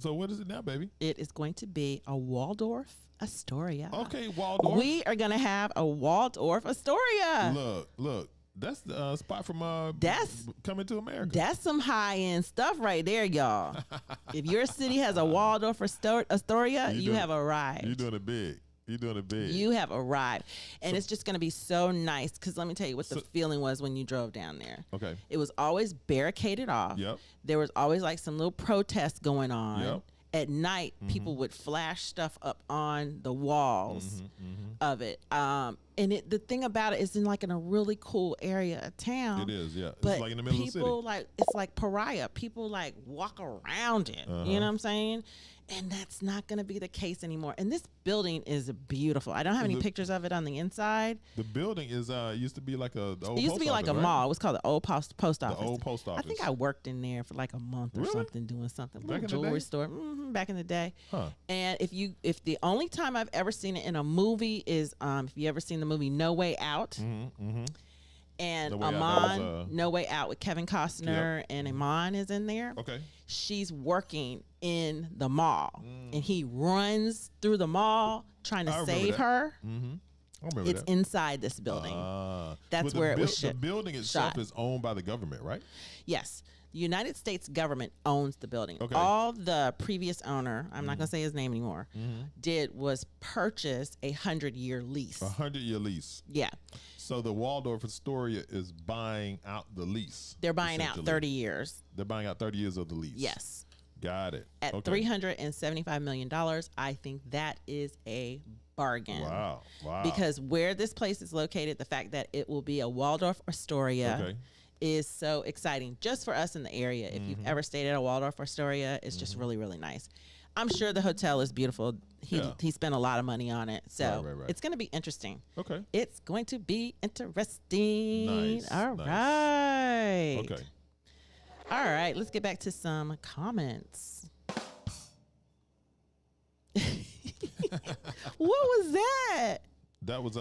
So what is it now, baby? It is going to be a Waldorf Astoria. Okay, Waldorf. We are going to have a Waldorf Astoria. Look. That's the spot from That's- Coming to America. That's some high end stuff right there, y'all. If your city has a Waldorf Astoria, you have arrived. You're doing it big. You're doing it big. You have arrived. And it's just going to be so nice because let me tell you what the feeling was when you drove down there. Okay. It was always barricaded off. Yep. There was always like some little protests going on. Yep. At night, people would flash stuff up on the walls of it. And the thing about it is in a really cool area of town. It is, yeah. But It's like in the middle of the people city. it's like pariah. People walk around it. You know what I'm saying? And that's not going to be the case anymore. And this building is beautiful. I don't have any pictures of it on the inside. The building is used to be like the old It used to be like a mall. It was called the old post office. The old post office. I think I worked in there for like a month or Really? something, doing something. Back in the Jewelry day? store. Back in the day. Huh. And if the only time I've ever seen it in a movie is if you ever seen the movie No Way Out. And No Way Out, that Amon, was, No Way Out with Kevin Costner and Amon is in there. Okay. She's working in the mall and he runs through the mall trying I to remember save that. her. I remember It's that. inside this building. That's But where it was The shot. building itself shot. is owned by the government, right? Yes. The United States government owns the building. Okay. All the previous owner, I'm not going to say his name anymore, did was purchase a 100-year lease. 100-year lease. Yeah. So the Waldorf Astoria is buying out the lease. They're buying out essentially. 30 years. They're buying out 30 years of the lease. Yes. Got it. At Okay. $375 million, I think that is a bargain. Wow. Because where this place is located, the fact that it will be a Waldorf Astoria Okay. is so exciting just for us in the area. If you've ever stayed at a Waldorf Astoria, it's just really, really nice. I'm sure the hotel is beautiful. He spent a lot of money on it. So Right. it's going to be interesting. Okay. It's going to be interesting. Nice, All nice. right. Okay. All right. Let's get back to some comments. What was that? That was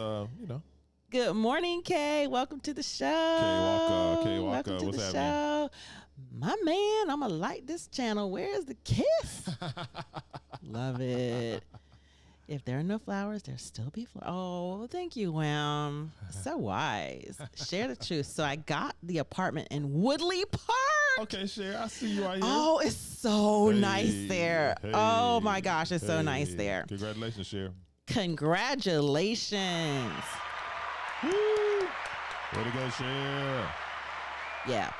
Good morning, Kay. Welcome to the show. Kay Walker, Welcome to what's the happening? show. My man, I'm going to like this channel. Where's the kiss? Love it. If there are no flowers, there'll still be flowers. Oh, thank you, Wham. So wise. Share the truth. So I got the apartment in Woodley Park. Okay, Cher, I see you out here. Oh, it's so Hey, nice there. hey, Oh, my gosh. It's so hey. nice there. Congratulations, Cher. Congratulations. Woo. Way to go, Cher. Yeah.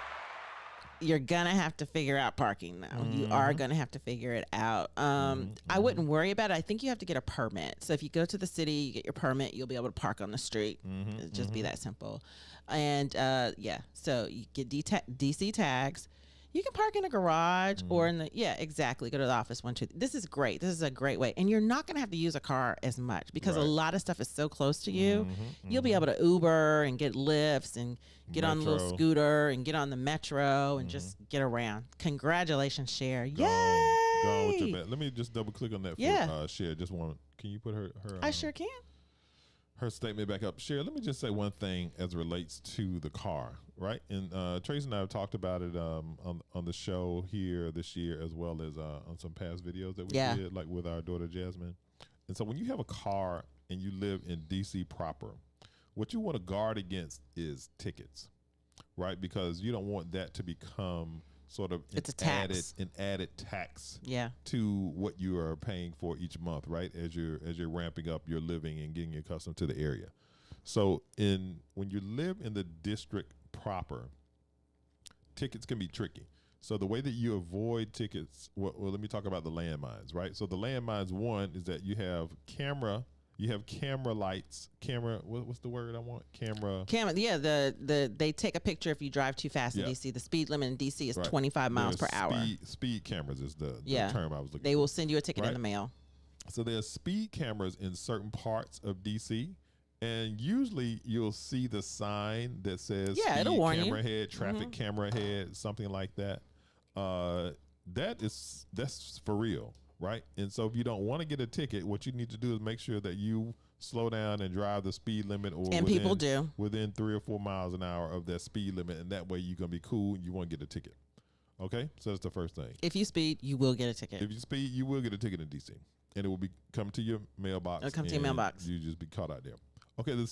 You're going to have to figure out parking now. You are going to have to figure it out. I wouldn't worry about it. I think you have to get a permit. So if you go to the city, you get your permit, you'll be able to park on the street. It'll just be that simple. And so you get DC tags. You can park in a garage or in the, exactly. Go to the office 1, 2. This is great. This is a great way. And you're not going to have to use a car as much because a lot of stuff is so close to you. You'll be able to Uber and get lifts and get on the little scooter and get on the metro and just get around. Congratulations, Cher. Yay! Go on with your bet. Let me just double click on that for Cher. Just one. Can you put her I sure can. Her statement back up. Cher, let me just say one thing as it relates to the car, right? And Tracy and I have talked about it on the show here this year, as well as on some past videos that we did, like with our daughter Jasmine. And so when you have a car and you live in DC proper, what you want to guard against is tickets, right? Because you don't want that to become sort of an added tax to what you are paying for each month, right? As you're ramping up your living and getting accustomed to the area. So when you live in the district proper, tickets can be tricky. So the way that you avoid tickets, well, let me talk about the landmines, right? So the landmines, one is that you have camera lights, what's the word I want? Camera, yeah, they take a picture if you drive too fast in DC. The speed limit in DC is 25 miles per hour. Speed cameras is the term I was looking for. They will send you a ticket in the mail. So there's speed cameras in certain parts of DC, and usually you'll see the sign that says it'll warn camera you. head, traffic camera head, something like that. That's for real. Right. And so if you don't want to get a ticket, what you need to do is make sure that you slow down and drive the speed limit people do within 3 or 4 miles an hour of that speed limit. And that way you're going to be cool and you won't get a ticket. OK, so that's the first thing. If you speed, you will get a ticket. If you speed, you will get a ticket in DC, and it will be come to your mailbox. It'll come to your mailbox. You just be caught out there. OK, the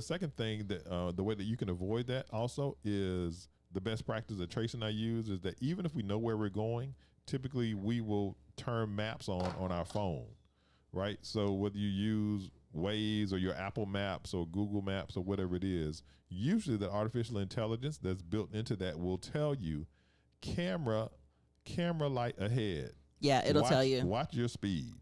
second thing that the way that you can avoid that also is the best practice that Tracy and I use is that even if we know where we're going, typically we will turn maps on our phone, right? So whether you use Waze or your Apple Maps or Google Maps or whatever it is, usually the artificial intelligence that's built into that will tell you camera light ahead. Yeah, it'll tell you. Watch your speed,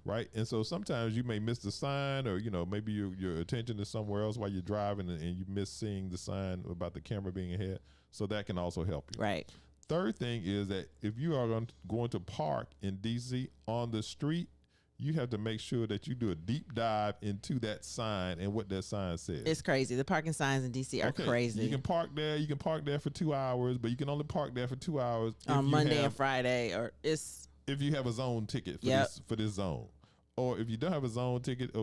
right? And so sometimes you may miss the sign, or maybe your attention is somewhere else while you're driving, and you miss seeing the sign about the camera being ahead. So that can also help you. Right. Third thing is that if you are going to park in DC on the street, you have to make sure that you do a deep dive into that sign and what that sign says. It's crazy. The parking signs in DC are crazy. You can park there. You can park there for 2 hours, but you can only park there for 2 hours on Monday and Friday, or if you have a zone ticket for this zone, or if you don't have a zone ticket.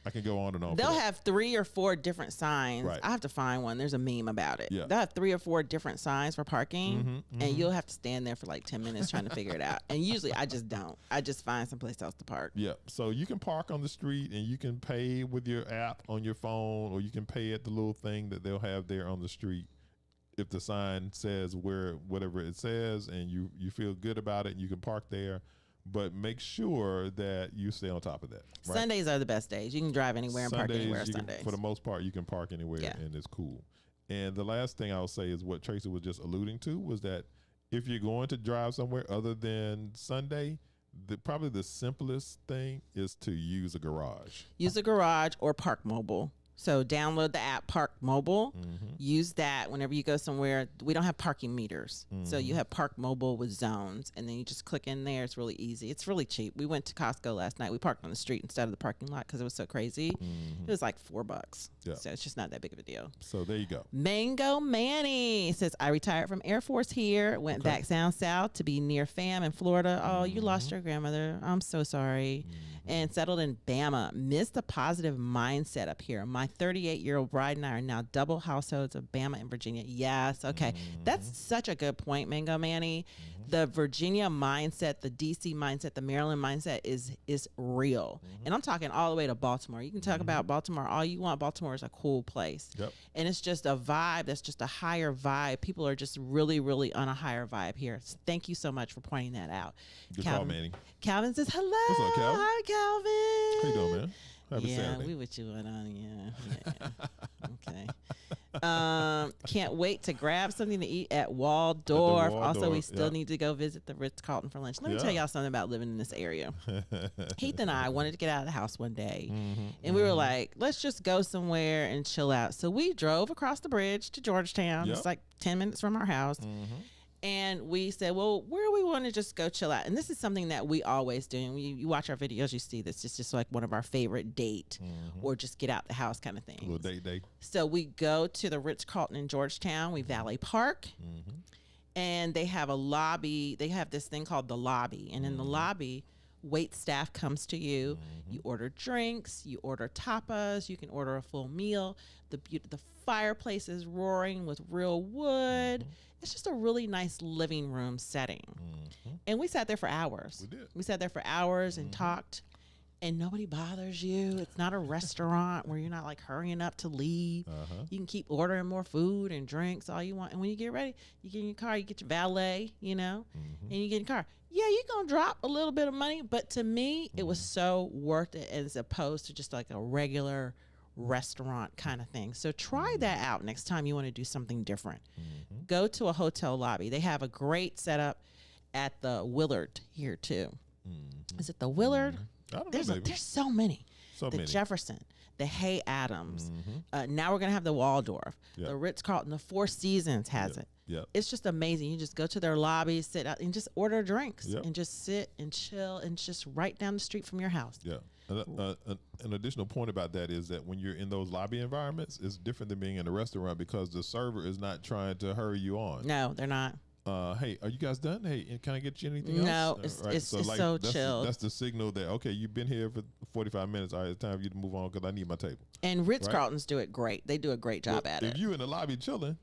I can go on and on. They'll have 3 or 4 different signs. Right. I have to find one. There's a meme about it. Yeah. They'll have 3 or 4 different signs for parking, and you'll have to stand there for like 10 minutes trying to figure it out. And usually I just don't. I just find someplace else to park. Yeah. So you can park on the street, and you can pay with your app on your phone, or you can pay at the little thing that they'll have there on the street. If the sign says whatever it says, and you feel good about it, you can park there. But make sure that you stay on top of that. Right? Sundays are the best days. You can drive anywhere and park anywhere Sundays. For the most part, you can park anywhere, and it's cool. And the last thing I'll say is what Tracy was just alluding to was that if you're going to drive somewhere other than Sunday, probably the simplest thing is to use a garage. Use a garage or Park Mobile. So download the app Park Mobile. Use that whenever you go somewhere. We don't have parking meters. So you have Park Mobile with zones, and then you just click in there. It's really easy. It's really cheap. We went to Costco last night. We parked on the street instead of the parking lot because it was so crazy. It was like $4. Yeah. So it's just not that big of a deal. So there you go. Mango Manny says, I retired from Air Force here, went back down south to be near fam in Florida. Oh, you lost your grandmother. I'm so sorry. And settled in Bama. Missed a positive mindset up here. My 38-year-old bride and I are now double households of Bama and Virginia. Yes, okay. That's such a good point, Mango Manny. The Virginia mindset, the DC mindset, the Maryland mindset is real. And I'm talking all the way to Baltimore. You can talk about Baltimore all you want. Baltimore is a cool place. Yep. And it's just a vibe that's just a higher vibe. People are just really, really on a higher vibe here. So thank you so much for pointing that out. Good call, Manny. Calvin says, hello. What's up, Calvin? Hi, Calvin. How you doing, man? Happy Saturday. We with you on, yeah. Okay. Can't wait to grab something to eat at Waldorf. Also, we Waldorf, still yep. need to go visit the Ritz-Carlton for lunch. Let me tell Yeah. y'all something about living in this area. Heath and I wanted to get out of the house one day, Mm-hmm, and we were like, let's just go somewhere and chill out. So we drove across the bridge to Georgetown. Yep. It's like 10 minutes from our house. mm-hmm. And we said, well, where do we want to just go chill out? And this is something that we always do. And you watch our videos, you see this. It's just like one of our favorite date or just get out the house kind of things. Little date. So we go to the Ritz-Carlton in Georgetown. We valet park. Mm-hmm. And they have a lobby. They have this thing called the lobby. And in the lobby, wait staff comes to you. You order drinks. You order tapas. You can order a full meal. The fireplace is roaring with real wood. It's just a really nice living room setting. And we sat there for hours. We did. We sat there for hours and talked. And nobody bothers you. It's not a restaurant where you're not like hurrying up to leave. You can keep ordering more food and drinks all you want. And when you get ready, you get in your car, you get your valet, and you get in your car. Yeah, you're going to drop a little bit of money. But to me, it was so worth it as opposed to just like a regular restaurant kind of thing. So try that out next time you want to do something different. Go to a hotel lobby. They have a great setup at the Willard here too. Is it the Willard? I don't know, maybe. There's so many. So the many. Jefferson, the Hay Adams. Now we're going to have the Waldorf. Yep. The Ritz-Carlton, the Four Seasons has it. Yep. It's just amazing. You just go to their lobby, sit out, and just order drinks Yep. and just sit and chill and just right down the street from your house. Yeah. An additional point about that is that when you're in those lobby environments, it's different than being in a restaurant because the server is not trying to hurry you on. No, they're not. Hey, are you guys done? Hey, can I get you anything No, else? it's so that's chill. That's the signal that, okay, you've been here for 45 minutes. All right, it's time for you to move on because I need my table. And Ritz-Carltons do it great. They do a great job at if it. you in the lobby chilling,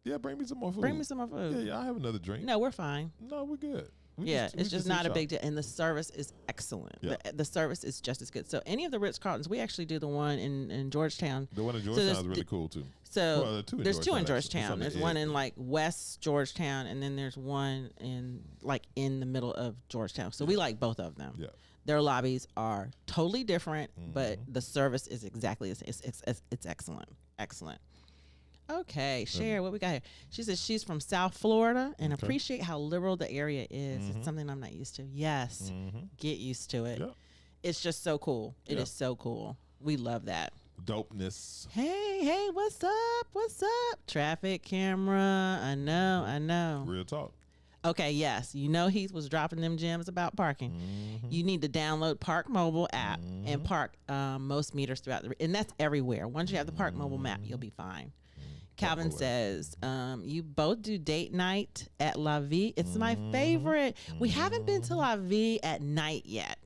yeah, bring me some more food. Bring me some more food. Yeah, I have another drink. No, we're fine. No, we're good. It's just not a big deal. And the service is excellent. Yeah. The service is just as good. So any of the Ritz-Carltons, we actually do the one in Georgetown. The one in So Georgetown is really cool too. So Well, there's two in Georgetown, actually. It's Georgetown. on the There's edge. one in like West Georgetown, and then there's one in the middle of Georgetown. So we like both of them. Yeah. Their lobbies are totally different, but the service is exactly the same. It's excellent. Excellent. Okay, Cher, what we got here? She says she's from South Florida and Okay. appreciate how liberal the area is. It's something I'm not used to. Yes, get used to it. Yeah. It's just so cool. It Yeah. is so cool. We love that. Dopeness. Hey, what's up? What's up? Traffic camera. I know. Real talk. Okay, yes. You know Heath was dropping them gems about parking. You need to download Park Mobile app and park most meters throughout and that's everywhere. Once you have the Park Mobile map, you'll be fine. Calvin Mobile says, you both do date night at La Vie. It's my favorite. We haven't been to La Vie at night yet.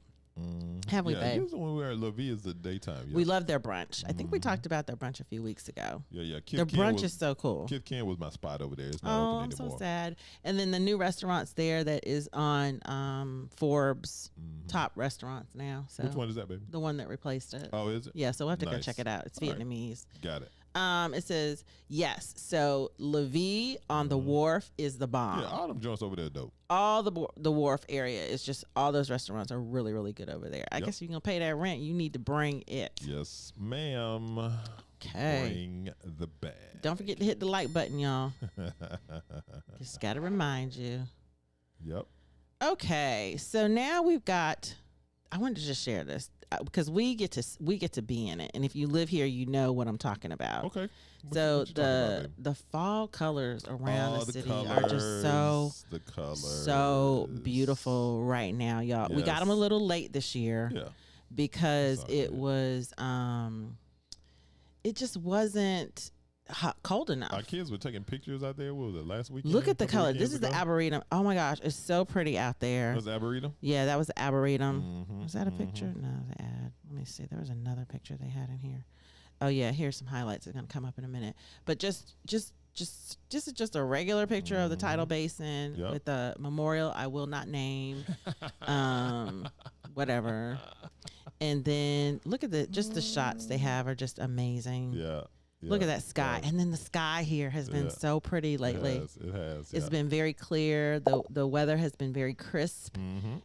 Have we, babe? Usually when we're at La Vie is the daytime. Yeah. We love their brunch. I think we talked about their brunch a few weeks ago. Yeah. Their brunch is so cool. Kid Ken was my spot over there. It's not Oh, open I'm anymore. so sad. And then the new restaurants there that is on Forbes top restaurants now. So Which one is that, baby? the one that replaced it. Oh, is it? Yeah, so we'll have to go Nice. check it out. It's All right. Vietnamese. Got it. It says, yes, so La Vie on the wharf is the bomb. Yeah, all them joints over there dope. All the wharf area is just, all those restaurants are really, really good over there. I guess if you're going to pay that rent, you need to bring it. Yes, ma'am. Okay. Bring the bag. Don't forget to hit the like button, y'all. Just got to remind you. Yep. Okay, so now we've got. I wanted to just share this because we get to be in it, and if you live here, you know what I'm talking about. Okay. So what you talking about, baby? the fall colors around Oh, the city colors, are just the colors. so beautiful right now, y'all. We got Yes. them a little late this year Yeah. because It's all it good. was it just wasn't cold enough. Our kids were taking pictures out there. What was it, last weekend? Look at the Couple color. This weekends is the ago? arboretum. Oh my gosh, it's so pretty out there. Was it Arboretum? Yeah, that was the arboretum. Mhm, Was that a picture? No, the ad. Let me see. There was another picture they had in here. Oh yeah, here's some highlights. It's gonna come up in a minute. But just this is just a regular picture of the tidal basin Yep. with the memorial I will not name. Whatever. And then look at the shots they have are just amazing. Yeah. Look at that sky. And then the sky here has been so pretty lately. It has. It's been very clear. The weather has been very crisp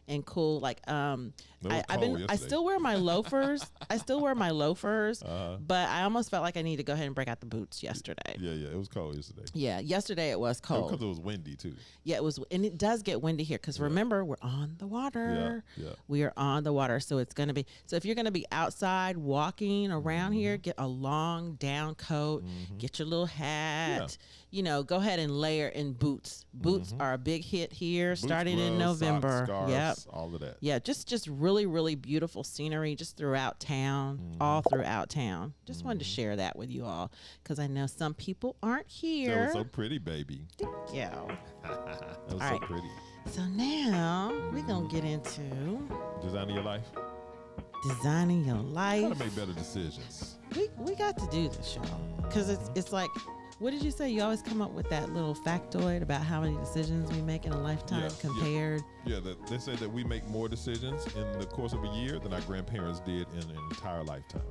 and cool. Like I still wear my loafers. But I almost felt like I need to go ahead and break out the boots yesterday. Yeah, it was cold yesterday. Yeah, yesterday it was cold. Because it was windy too. Yeah, it was, and it does get windy here because remember, we're on the water. Yeah. We are on the water, so it's gonna be. So if you're gonna be outside walking around here, get a long down coat, get your little hat. You know, go ahead and layer in boots. Boots are a big hit here, boots, starting in November. Socks, scarves, all of that. Yeah, just really, really beautiful scenery just throughout town, all throughout town. Just wanted to share that with you all because I know some people aren't here. That was so pretty, baby. Thank you. That was so pretty. So now we're going to get into designing your life. Designing your life. How to make better decisions. We got to do this, y'all, because it's like, what did you say? You always come up with that little factoid about how many decisions we make in a lifetime compared. Yeah, they said that we make more decisions in the course of a year than our grandparents did in an entire lifetime.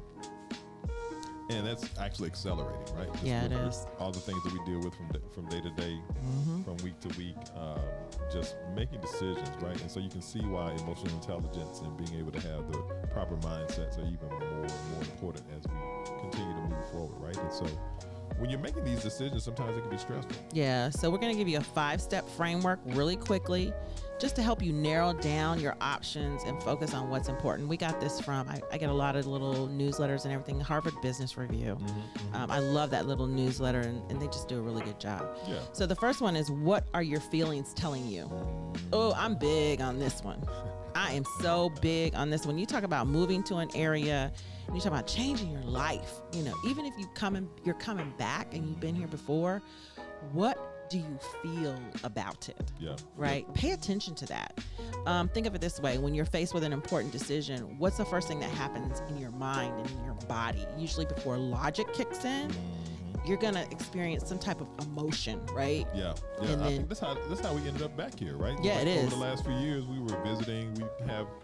And that's actually accelerating, right? Just it is. All the things that we deal with from day to day, from week to week, just making decisions, right? And so you can see why emotional intelligence and being able to have the proper mindsets are even more and more important as we continue to move forward, right? And so when you're making these decisions, sometimes it can be stressful. Yeah, so we're going to give you a 5-step framework really quickly just to help you narrow down your options and focus on what's important. We got this from, I get a lot of little newsletters and everything, Harvard Business Review. I love that little newsletter, and they just do a really good job. Yeah. So the first one is, what are your feelings telling you? Oh, I'm big on this one. I am so big on this one. You talk about moving to an area, and you talk about changing your life. You know, even if you're coming back and you've been here before, what do you feel about it? Yeah. Right? Yeah. Pay attention to that. Think of it this way. When you're faced with an important decision, what's the first thing that happens in your mind and in your body? Usually before logic kicks in, you're going to experience some type of emotion, right? Yeah. And I then, think that's how we ended up back here, right? Yeah, like it is. Over the last few years, we were visiting.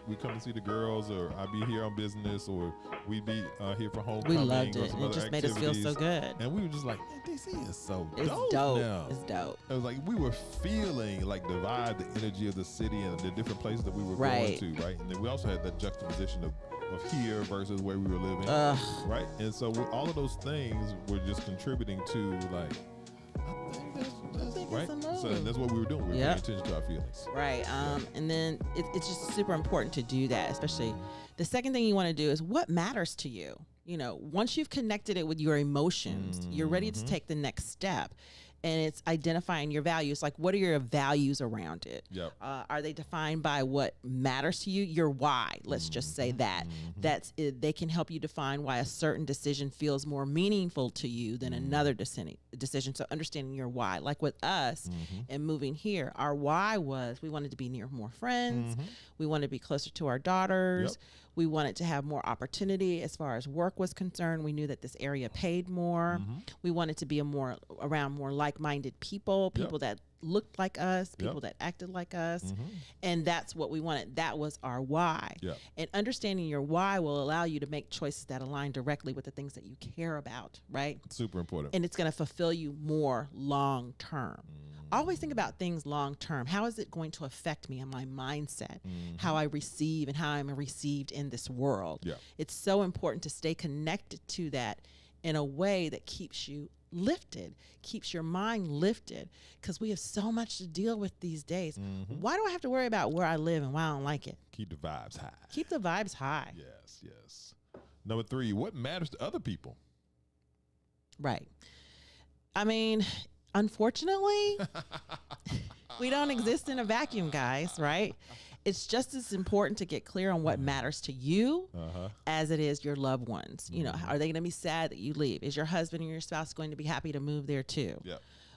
We come to see the girls, or I'd be here on business, or we'd be here for homecoming. We loved or it. some It other just made us feel so good. And we were just like, man, DC is so It's dope. dope. Now. It's dope. It was like we were feeling like the vibe, the energy of the city, and the different places that we were Right. going to, right? And then we also had that juxtaposition of here versus where we were living, right? And so all of those things were just contributing to, like, I think that's right. So that's what we were doing. We were paying attention to our feelings, right? And then it's just super important to do that. Especially the second thing you want to do is what matters to you. You know, once you've connected it with your emotions, you're ready to take the next step. And it's identifying your values. Like, what are your values around it? Yep. Are they defined by what matters to you? Your why. Let's just say that. That's it. They can help you define why a certain decision feels more meaningful to you than another decision. So understanding your why. Like with us and moving here, our why was we wanted to be near more friends. We wanted to be closer to our daughters. Yep. We wanted to have more opportunity as far as work was concerned. We knew that this area paid more. We wanted to be around more like-minded people that looked like us, people that acted like us. And that's what we wanted. That was our why. And understanding your why will allow you to make choices that align directly with the things that you care about, right? Super important. And it's going to fulfill you more long term. Always think about things long term. How is it going to affect me and my mindset, how I receive and how I'm received in this world? It's so important to stay connected to that in a way that keeps you lifted, keeps your mind lifted, because we have so much to deal with these days. Why do I have to worry about where I live and why I don't like it? Keep the vibes high. Keep the vibes high. Yes. Number 3, what matters to other people? Right. I mean, unfortunately, we don't exist in a vacuum, guys, right? It's just as important to get clear on what matters to you as it is your loved ones. You know, are they going to be sad that you leave? Is your husband or your spouse going to be happy to move there too?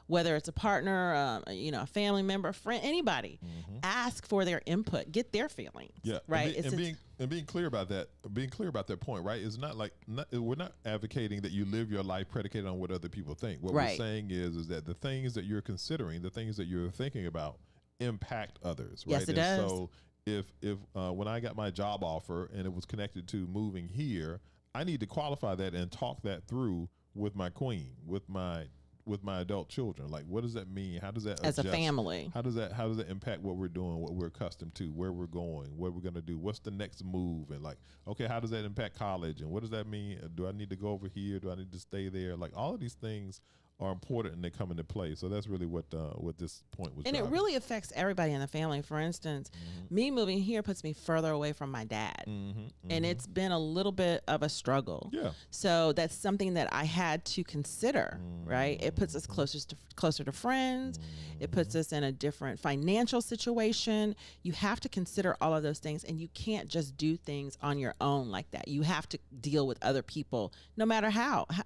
Whether it's a partner, a family member, a friend, anybody, ask for their input, get their feelings. Right. And being clear about that, point, right? It's not like we're not advocating that you live your life predicated on what other people think. What we're saying is that the things that you're considering, the things that you're thinking about, impact others. Right? Yes, it does. So if when I got my job offer and it was connected to moving here, I need to qualify that and talk that through with my queen, with my adult children? Like, what does that mean? How does that as adjust? a family? How does that impact what we're doing, what we're accustomed to, where we're going, what we're gonna do, what's the next move, and like, okay, how does that impact college, and what does that mean? Do I need to go over here? Do I need to stay there? Like, all of these things are important and they come into play. So that's really what this point was. And driving. it really affects everybody in the family. For instance, me moving here puts me further away from my dad. And it's been a little bit of a struggle. Yeah. So that's something that I had to consider, right? It puts us closer to friends. It puts us in a different financial situation. You have to consider all of those things, and you can't just do things on your own like that. You have to deal with other people, no matter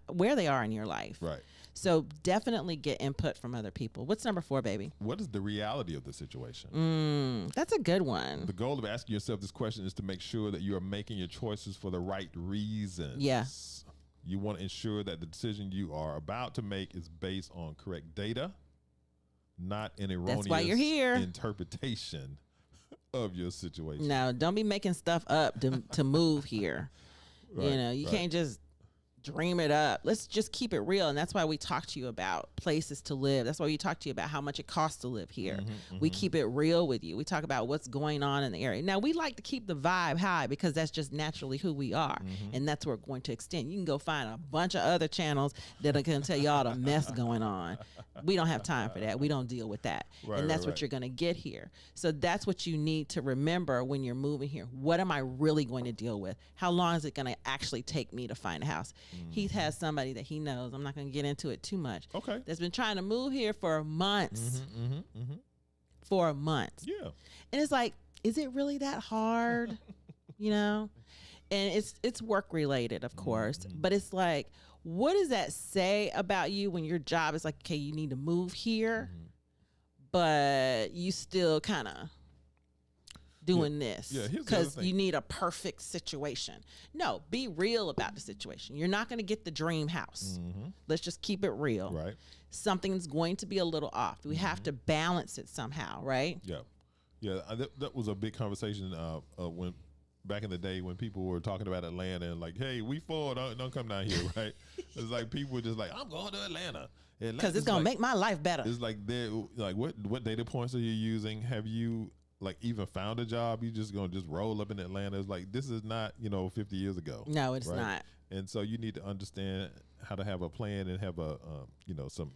where they are in your life. Right. So definitely get input from other people. What's number 4, baby? What is the reality of the situation? That's a good one. The goal of asking yourself this question is to make sure that you are making your choices for the right reasons. Yeah. You want to ensure that the decision you are about to make is based on correct data, not an erroneous That's why you're here. interpretation of your situation. No, don't be making stuff up to move here. Right, you know, you can't just dream it up. Let's just keep it real. And that's why we talk to you about places to live. That's why we talk to you about how much it costs to live here. We keep it real with you. We talk about what's going on in the area. Now, we like to keep the vibe high because that's just naturally who we are. And that's where we're going to extend. You can go find a bunch of other channels that are going to tell you all the mess going on. We don't have time for that. We don't deal with that. And that's what you're going to get here. So that's what you need to remember when you're moving here. What am I really going to deal with? How long is it going to actually take me to find a house? He has somebody that he knows. I'm not going to get into it too much. Okay. That's been trying to move here for months. For months. Yeah. And it's like, is it really that hard? You know? And it's work related, of course. But it's like, what does that say about you when your job is like, okay, you need to move here, but you still kind of doing this because you need a perfect situation. No, be real about the situation. You're not going to get the dream house. Let's just keep it real. Right. Something's going to be a little off. We have to balance it somehow, right? Yeah. Yeah. That was a big conversation when back in the day when people were talking about Atlanta and like, hey, we full, don't come down here, right? It's like people were just like, I'm going to Atlanta. Because it's going to make my life better. It's like, what data points are you using? Have you like even found a job? You just gonna just roll up in Atlanta? It's like, this is not 50 years ago. No, it's not. And so you need to understand how to have a plan and have a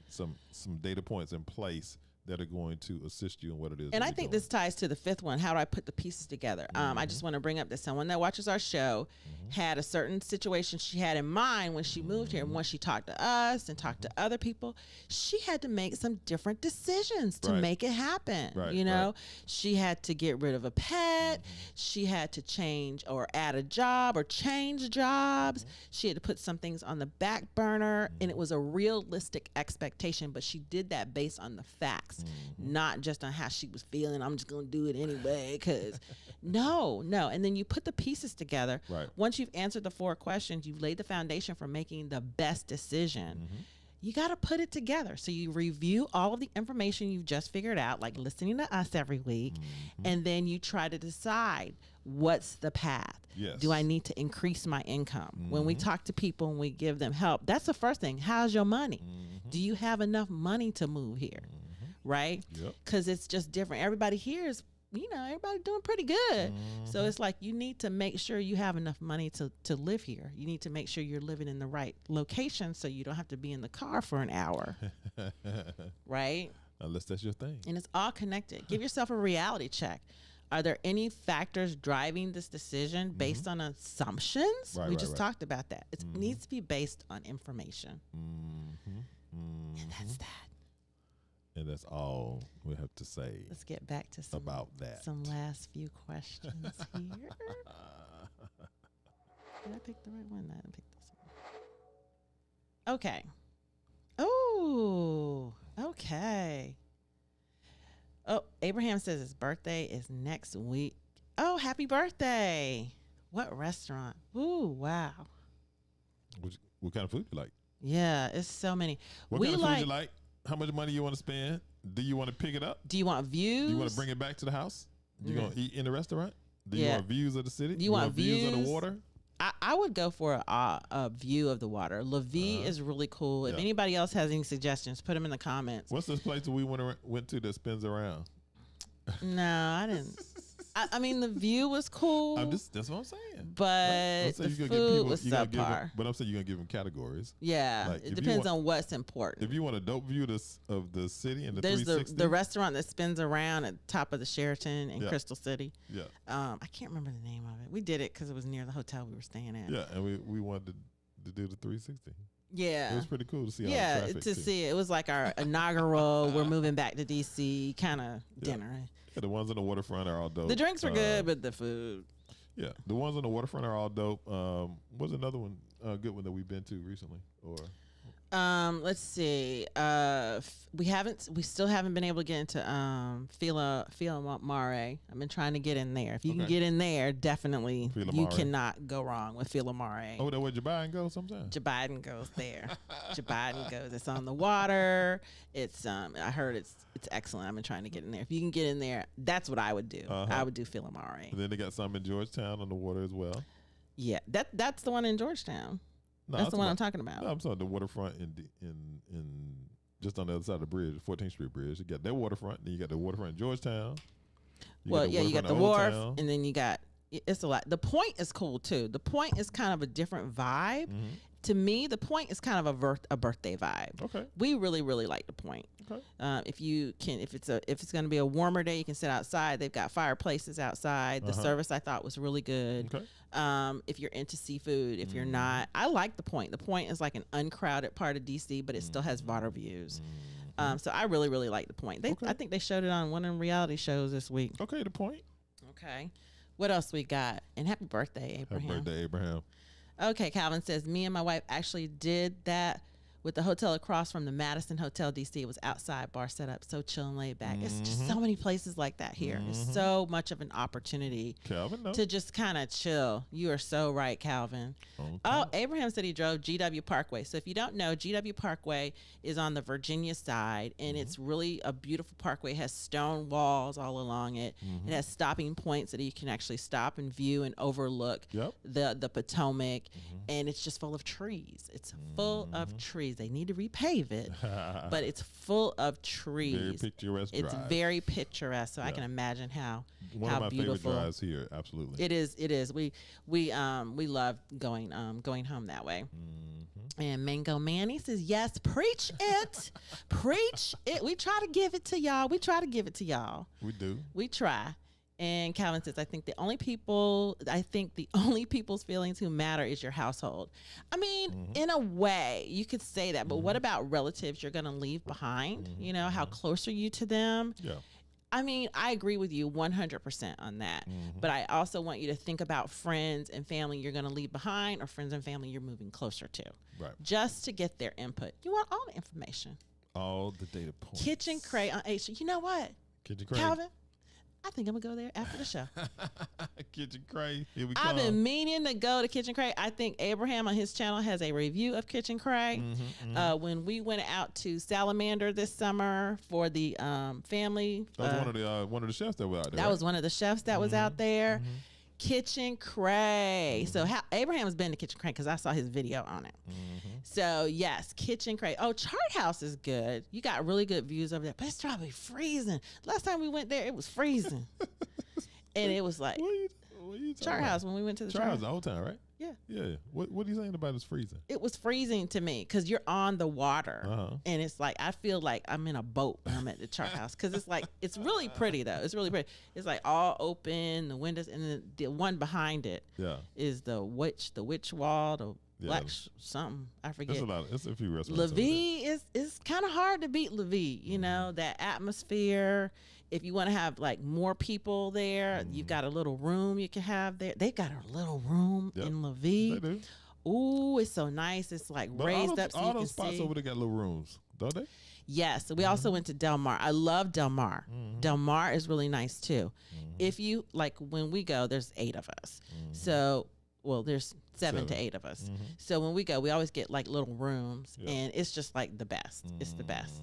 some data points in place that are going to assist you in what it is. And I think this ties to the 5th one. How do I put the pieces together? I just want to bring up that someone that watches our show had a certain situation she had in mind when she moved here. And when she talked to us and talked to other people, she had to make some different decisions to make it happen. She had to get rid of a pet. She had to change or add a job or change jobs. She had to put some things on the back burner. And it was a realistic expectation, but she did that based on the facts. Not just on how she was feeling. I'm just going to do it anyway. Because no. And then you put the pieces together. Once you've answered the 4 questions, you've laid the foundation for making the best decision. You got to put it together. So you review all of the information you've just figured out, like listening to us every week. And then you try to decide what's the path. Do I need to increase my income? When we talk to people and we give them help, that's the first thing. How's your money? Do you have enough money to move here? Right? Because it's just different. Everybody here is, everybody doing pretty good. So it's like you need to make sure you have enough money to live here. You need to make sure you're living in the right location so you don't have to be in the car for an hour. Right? Unless that's your thing. And it's all connected. Give yourself a reality check. Are there any factors driving this decision based on assumptions? We just talked about that. It needs to be based on information. And that's that. And that's all we have to say. Let's get back to about that. Some last few questions here. Did I pick the right one? No, I didn't pick this one. Okay. Oh, okay. Oh, Abraham says his birthday is next week. Oh, happy birthday. What restaurant? Ooh, wow. What kind of food you like? Yeah, it's so many. What kind of food you like? How much money you want to spend? Do you want to pick it up? Do you want views? Do you want to bring it back to the house? You going to eat in the restaurant? Do you want views of the city? Do you want views of the water? I would go for a view of the water. La Vie is really cool. If anybody else has any suggestions, put them in the comments. What's this place that we went to that spins around? No, I didn't. I mean, the view was cool. That's what I'm saying. But the food was subpar. But I'm saying you're going to give them categories. Yeah, like it depends on what's important. If you want a dope view of the city and the there's 360. the restaurant that spins around at the top of the Sheraton in Crystal City. Yeah. I can't remember the name of it. We did it because it was near the hotel we were staying at. Yeah, and we wanted to do the 360. Yeah. It was pretty cool to see all the traffic. To see it. It was like our inaugural, we're moving back to D.C. kind of dinner. Yeah, the ones on the waterfront are all dope. The drinks were good, but the food. Yeah, the ones on the waterfront are all dope. What's another one, good one that we've been to recently? Or let's see. We still haven't been able to get into Fila Mare. I've been trying to get in there. If you can get in there, definitely you cannot go wrong with Fila Mare. Oh, that where Jabiden goes sometimes? Jabiden goes there. Jabiden goes. It's on the water. It's I heard it's excellent. I've been trying to get in there. If you can get in there, that's what I would do. I would do Fila Mare. And then they got some in Georgetown on the water as well. Yeah, that's the one in Georgetown. No, that's the one I'm talking about. No, I'm talking the waterfront in just on the other side of the bridge, 14th Street Bridge. You got that waterfront, then you got the waterfront in Georgetown. You got the wharf, and then you got it's a lot. The Point is cool too. The Point is kind of a different vibe. Mm-hmm. To me, the Point is kind of a birthday vibe. Okay. We really, really like the Point. Okay. If it's going to be a warmer day, you can sit outside. They've got fireplaces outside. The service I thought was really good. Okay. If you're into seafood, if you're not, I like the Point. The Point is like an uncrowded part of DC, but it still has water views. So I really, really like the Point. I think they showed it on one of the reality shows this week. Okay, the Point. Okay. What else we got? And happy birthday, Abraham. Happy birthday, Abraham. Okay, Calvin says, me and my wife actually did that with the hotel across from the Madison Hotel DC. It was outside bar set up, so chill and laid back. It's just so many places like that here. It's so much of an opportunity to just kind of chill. You are so right, Calvin. Okay. Oh, Abraham said he drove GW Parkway. So if you don't know, GW Parkway is on the Virginia side, and it's really a beautiful parkway. It has stone walls all along it. It has stopping points that you can actually stop and view and overlook the Potomac, and it's just full of trees. It's full of trees. They need to repave it, but it's full of trees. Very picturesque drive. It's very picturesque, so I can imagine how one of my beautiful favorite drives here. Absolutely, it is. It is. We love going home that way. And Mango Manny says, yes, preach it, preach it. We try to give it to y'all. We We do. We try. And Calvin says, I think the only people's feelings who matter is your household. I mean, in a way, you could say that. But what about relatives you're going to leave behind? You know, how close are you to them? Yeah. I mean, I agree with you 100% on that. But I also want you to think about friends and family you're going to leave behind, or friends and family you're moving closer to. Right. Just to get their input. You want all the information. All the data points. Kitchen Cray on H. You know what? Kitchen Cray. Calvin, I think I'm going to go there after the show. Kitchen Cray. Here we go. I've been meaning to go to Kitchen Cray. I think Abraham on his channel has a review of Kitchen Cray. When we went out to Salamander this summer for the family. That was one of the chefs that was out there. That was one of the chefs that was out there. Kitchen Cray. So Abraham has been to Kitchen Cray because I saw his video on it. So yes, Kitchen Cray. Oh, Chart House is good. You got really good views over there, but it's probably freezing. Last time we went there, it was freezing, and it was like what you Chart House when we went to the Chart House the whole time, right? Yeah. Yeah. What are you saying about it's freezing? It was freezing to me because you're on the water, and it's like I feel like I'm in a boat when I'm at the Chart House because it's like it's really pretty though. It's really pretty. It's like all open, the windows, and then the one behind it is the witch wall, the black something I forget. It's a few restaurants. La Vie is kind of hard to beat. La Vie, you know, that atmosphere. If you want to have like more people there, you've got a little room you can have there. They've got a little room in La Vie. They do. Ooh, it's so nice. It's like raised up so you can see. All those spots over there got little rooms, don't they? Yes. So we also went to Del Mar. I love Del Mar. Del Mar is really nice too. If you like, when we go, there's 8 of us. So, well, there's 7 to 8 of us. So when we go, we always get like little rooms, and it's just like the best. It's the best.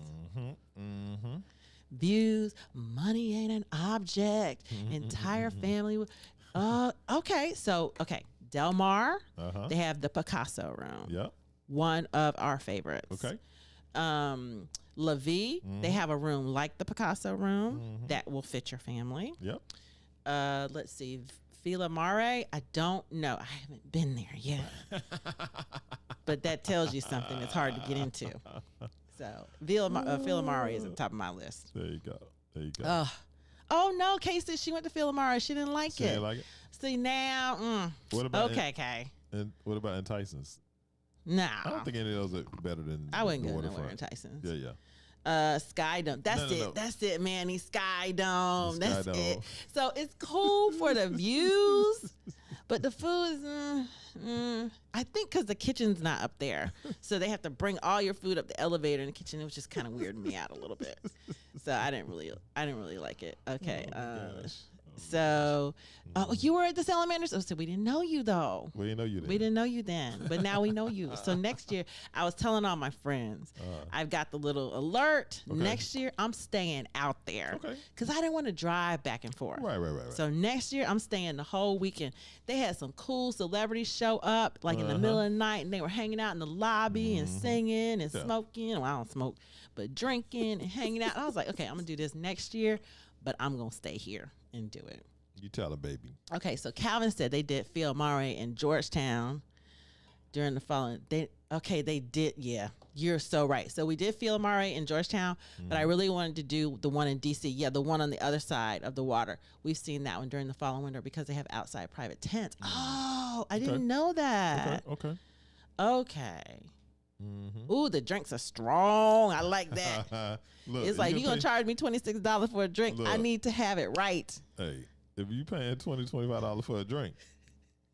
Views, money ain't an object. Entire family. Okay. So, Del Mar, Uh-huh. they have the Picasso room. Yep. One of our favorites. Okay. La Vie, they have a room like the Picasso room that will fit your family. Yep. Let's see. Villa Mare, I don't know. I haven't been there yet. But that tells you something. It's hard to get into. So Villa Mare is at the top of my list. There you go. There you go. Oh no, Kay said she went to Villa Mare. She didn't like She it. didn't like it? See now, What about okay, Kay. And what about in Tysons? No. I don't think any of those are better than I wouldn't the go nowhere waterfront. in Tysons. Yeah, yeah. Sky Dome. That's No, it. no. That's it, Manny. Sky Dome. The Sky That's Dome. it. So it's cool for the views, but the food is. I think because the kitchen's not up there, so they have to bring all your food up the elevator in the kitchen. It was just kind of weirding me out a little bit. So I didn't really like it. Okay. Oh my gosh. So, you were at the Salamanders. Oh, so we didn't know you though. We didn't know you. We didn't know you then, but now we know you. So next year, I was telling all my friends, I've got the little alert. Okay. Next year, I'm staying out there because I didn't want to drive back and forth. Right. So next year, I'm staying the whole weekend. They had some cool celebrities show up like in the middle of the night, and they were hanging out in the lobby and singing and smoking. Well, I don't smoke, but drinking and hanging out. I was like, okay, I'm gonna do this next year, but I'm gonna stay here and do it. You tell her, baby. Okay, so Calvin said they did Phil Murray in Georgetown during the following. They did. Yeah, you're so right. So we did Phil Murray in Georgetown, but I really wanted to do the one in DC. Yeah, the one on the other side of the water. We've seen that one during the fall and winter because they have outside private tents. Oh, I didn't know that. Okay. Ooh, the drinks are strong. I like that. Look, it's like you're gonna charge me $26 for a drink. I need to have it right. Hey, if you paying $25 for a drink,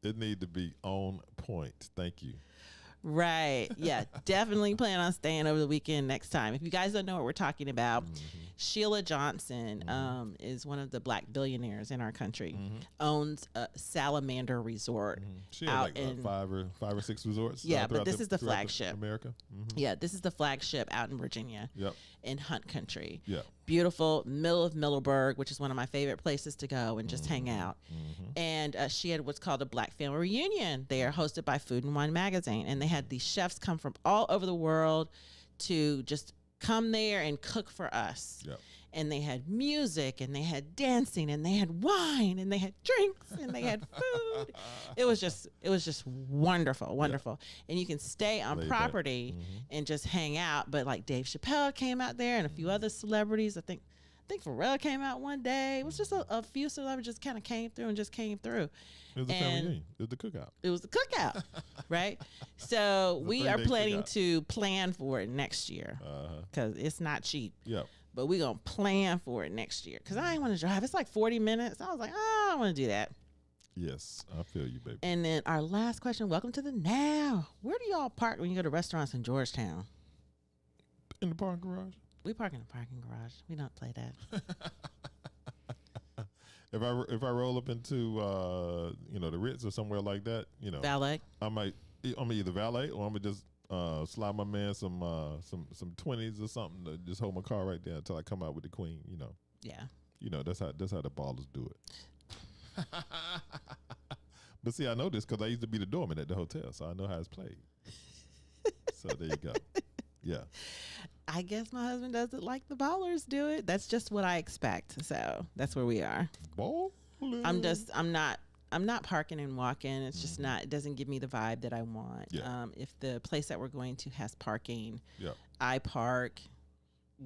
it need to be on point. Thank you. Right. Yeah, definitely plan on staying over the weekend next time. If you guys don't know what we're talking about, Sheila Johnson is one of the black billionaires in our country, owns a Salamander Resort. She has like five or six resorts. Yeah, but this is the flagship. America. Yeah, this is the flagship out in Virginia. Yep. In Hunt Country. Yep. Beautiful, middle of Middleburg, which is one of my favorite places to go and just hang out. And she had what's called a Black Family Reunion there, hosted by Food and Wine Magazine. And they had these chefs come from all over the world to just come there and cook for us. Yep. And they had music and they had dancing and they had wine and they had drinks and they had food. It was just wonderful. Yep. And you can stay on property and just hang out. But like Dave Chappelle came out there and a few other celebrities. I think Pharrell came out one day. It was just a few celebrities just kind of came through. It was the family reunion. It was the cookout. It was the cookout, right? So we are planning to plan for it next year because it's not cheap. Yep. But we're going to plan for it next year because I ain't want to drive. It's like 40 minutes. I was like, I don't want to do that. Yes, I feel you, baby. And then our last question, welcome to the now. Where do y'all park when you go to restaurants in Georgetown? In the parking garage. We park in the parking garage. We don't play that. If I roll up into the Ritz or somewhere like that, valet. I'm either valet or I'm gonna just slide my man some 20s or something to just hold my car right there until I come out with the queen. Yeah. That's how the ballers do it. But see, I know this because I used to be the doorman at the hotel, so I know how it's played. So there you go. Yeah. I guess my husband doesn't like the ballers do it. That's just what I expect. So that's where we are. Ballers. I'm not parking and walking. It's just not, it doesn't give me the vibe that I want. Yeah. If the place that we're going to has parking, yeah. I park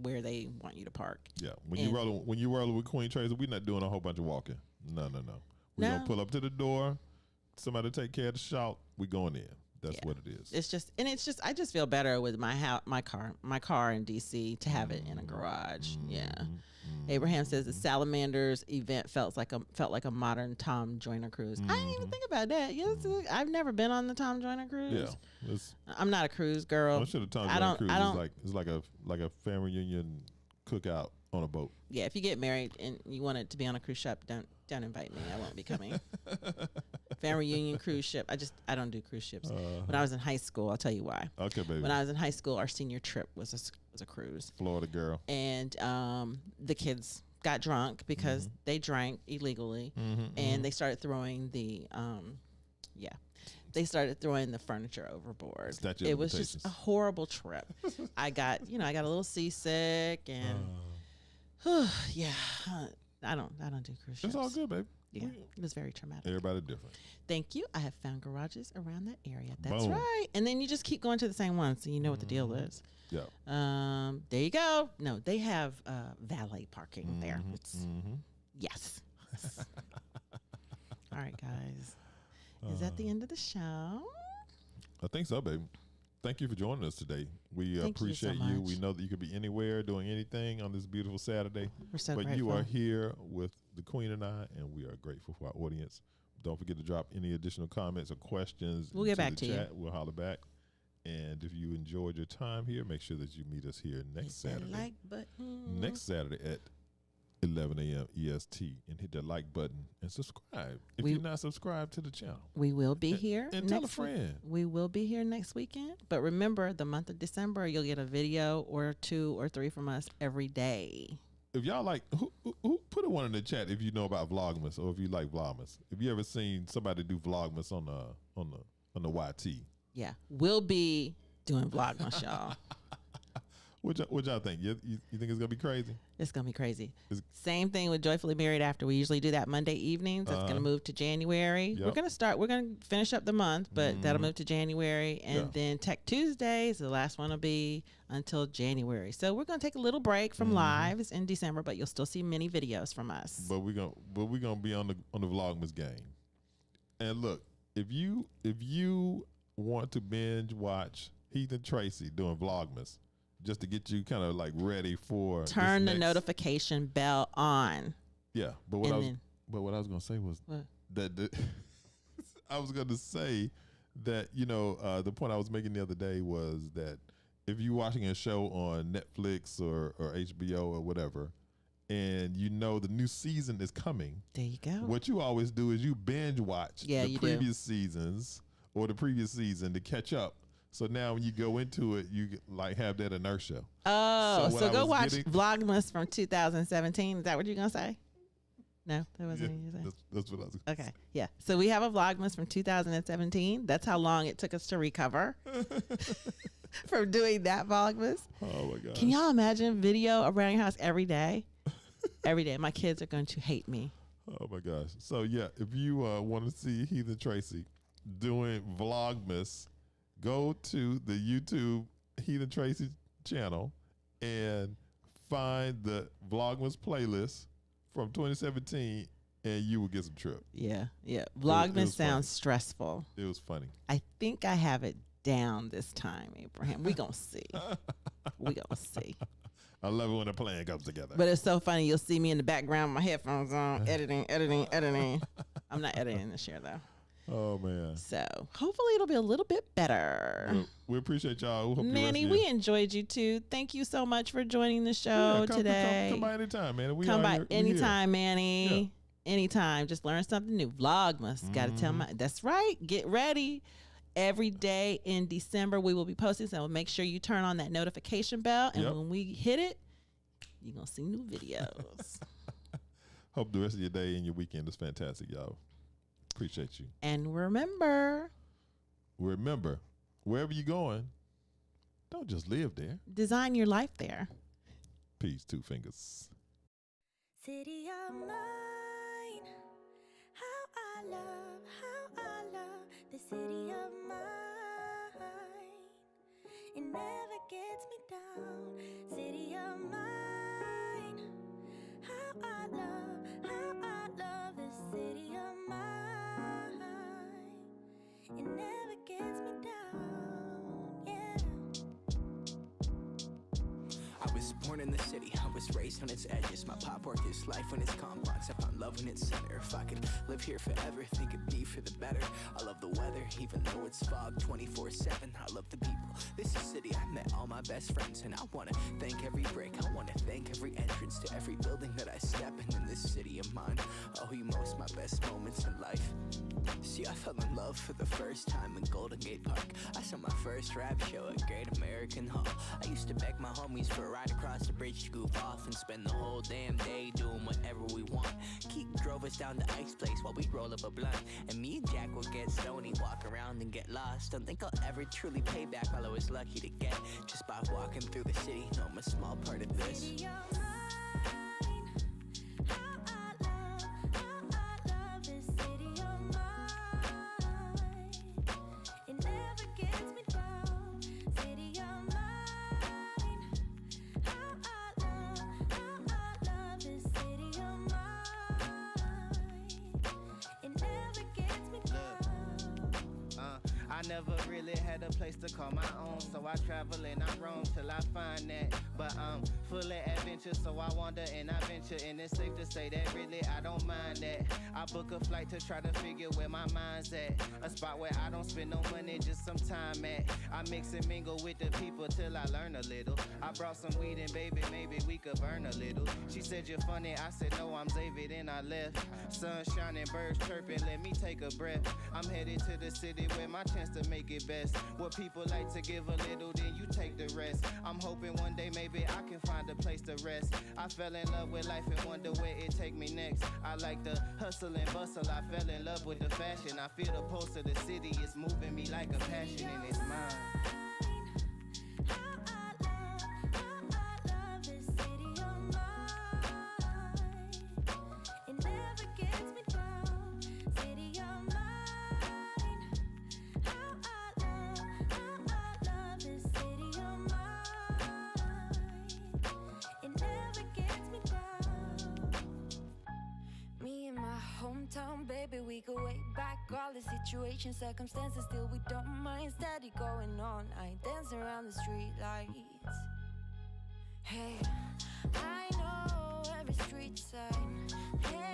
where they want you to park. Yeah. When you roll with Queen Tracer, we're not doing a whole bunch of walking. No. We're going to pull up to the door. Somebody take care of the shout. We going in. That's what it is. It's just I just feel better with my car in DC to have it in a garage. Yeah. Abraham says the Salamanders event felt like a modern Tom Joyner cruise. I didn't even think about that. Yes, I've never been on the Tom Joyner cruise. Yeah, I'm not a cruise girl. I'm sure the Tom Joyner cruise is like a family reunion cookout on a boat. Yeah, if you get married and you want it to be on a cruise ship, don't invite me. I won't be coming. Family reunion cruise ship. I don't do cruise ships. When I was in high school, I'll tell you why. Okay, baby. When I was in high school, our senior trip was a cruise. Florida girl. And the kids got drunk because they drank illegally, and they started throwing the Yeah. They started throwing the furniture overboard. Statute It of was just limitations. a horrible trip. I got a little seasick and yeah, I don't do cruise ships. It's all good, baby. Yeah, it was very traumatic. Everybody different. Thank you. I have found garages around that area. That's Boom. right. And then you just keep going to the same one, so you know what the deal is. Yeah. There you go. No, they have valet parking there. It's, yes. All right, guys. Is that the end of the show? I think so, baby. Thank you for joining us today. We Thank you so appreciate you. We much. know that you could be anywhere doing anything on this beautiful Saturday. We're so but grateful. you are here with the Queen and I, and we are grateful for our audience. Don't forget to drop any additional comments or questions. We'll get into back the to chat. We'll holler back. And if you enjoyed your time here, make sure that you meet us here next Hit that Saturday. like button. Next Saturday at 11 a.m. EST, and hit that like button and subscribe if you're not subscribed to the channel. We will be here. And tell a friend. We will be here next weekend. But remember, the month of December, you'll get a video or 2 or 3 from us every day. If y'all like, who put a one in the chat if you know about Vlogmas or if you like Vlogmas. If you ever seen somebody do Vlogmas on the YT. Yeah, we'll be doing Vlogmas, y'all. What y'all think? You think it's gonna be crazy? It's gonna be crazy. Same thing with Joyfully Married After. We usually do that Monday evenings. That's gonna move to January. Yep. We're gonna finish up the month, but that'll move to January. And then Tech Tuesdays, the last one will be until January. So we're gonna take a little break from lives in December, but you'll still see many videos from us. But we're gonna be on the Vlogmas game. And look, if you want to binge watch Heath and Tracy doing Vlogmas, just to get you kind of like ready for turn the notification bell on. Yeah, but what I was gonna say was that I was gonna say that the point I was making the other day was that if you're watching a show on Netflix or HBO or whatever, and the new season is coming, there you go. What you always do is you binge watch the previous seasons or the previous season to catch up. So now when you go into it, you like have that inertia. Oh, so go watch Vlogmas from 2017. Is that what you're going to say? No, that wasn't what you said. That's what I was Okay, yeah. So we have a Vlogmas from 2017. That's how long it took us to recover from doing that Vlogmas. Oh, my God. Can y'all imagine video around your house every day? Every day. My kids are going to hate me. Oh, my gosh. So, yeah, if you want to see Heath and Tracy doing Vlogmas, go to the YouTube Heath and Tracy channel and find the Vlogmas playlist from 2017, and you will get some trip. Yeah. Vlogmas sounds stressful. It was funny. I think I have it down this time, Abraham. We gonna see. I love it when the plan comes together. But it's so funny. You'll see me in the background with my headphones on, editing. I'm not editing this year, though. Oh, man. So hopefully it'll be a little bit better. We appreciate y'all. Manny, we enjoyed you too. Thank you so much for joining the show today. Come by anytime, man. Come by anytime, Manny. Yeah. Anytime. Just learn something new. Vlogmas. Got to tell that's right. Get ready. Every day in December, we will be posting. So make sure you turn on that notification bell. And when we hit it, you're going to see new videos. Hope the rest of your day and your weekend is fantastic, y'all. Appreciate you. And remember, wherever you're going, don't just live there. Design your life there. Peace, 2 fingers. City of mine, how I love the city of mine. It never gets me down. City of mine, how I love the city of mine. It never gets me down, yeah. I was born in the city, I was raised on its edges. My pop work is life when it's complex. I found love in its center. If I could live here forever, think it'd be for the better. I love the weather, even though it's fog 24/7. I love the people, this is city. I met all my best friends, and I wanna thank every break. I wanna thank every entrance to every building that I step in this city of mine. I owe you most my best moments in life. See, I fell in love for the first time in Golden Gate Park. I saw my first rap show at Great American Hall. I used to beg my homies for a ride across the bridge to goof off and spend the whole damn day doing whatever we want. Keith drove us down to Ike's place while we roll up a blunt. And me and Jack will get stony, walk around and get lost. Don't think I'll ever truly pay back all I was lucky to get just by walking through the city. No, I'm a small part of this. City of mine, how I love this city of mine. It never gets me down. City of mine, how I love this city of mine. It never gets me down. I never really had a place to call my own, so I travel and I roam till I find that. But I'm full of adventure, so I wander and I venture, and it's safe to say that really I don't mind that. I book a flight to try to figure where my mind's at, a spot where I don't spend no money, just some time at. I mix and mingle with the people till I learn a little. I brought some weed and baby, maybe we could burn a little. She said you're funny, I said no, I'm Xavier, then I left. Sun shining, birds chirping, let me take a breath. I'm headed to the city where my chance to make it best. What people like to give a little, then you take the rest. I'm hoping one day maybe I can find a place to rest. I fell in love with life and wonder where it take me next. I like the hustle and bustle, I fell in love with the fashion. I feel the pulse of the city, it's moving me like a passion and it's mine. How I love this city of mine. It never gets me down. City of mine. How I love this city of mine. It never gets me down. Me and my hometown, baby, we go way back. All the situations, circumstances, still we don't mind. Steady going on, I dance around the street lights. Hey, I know every street sign. Hey,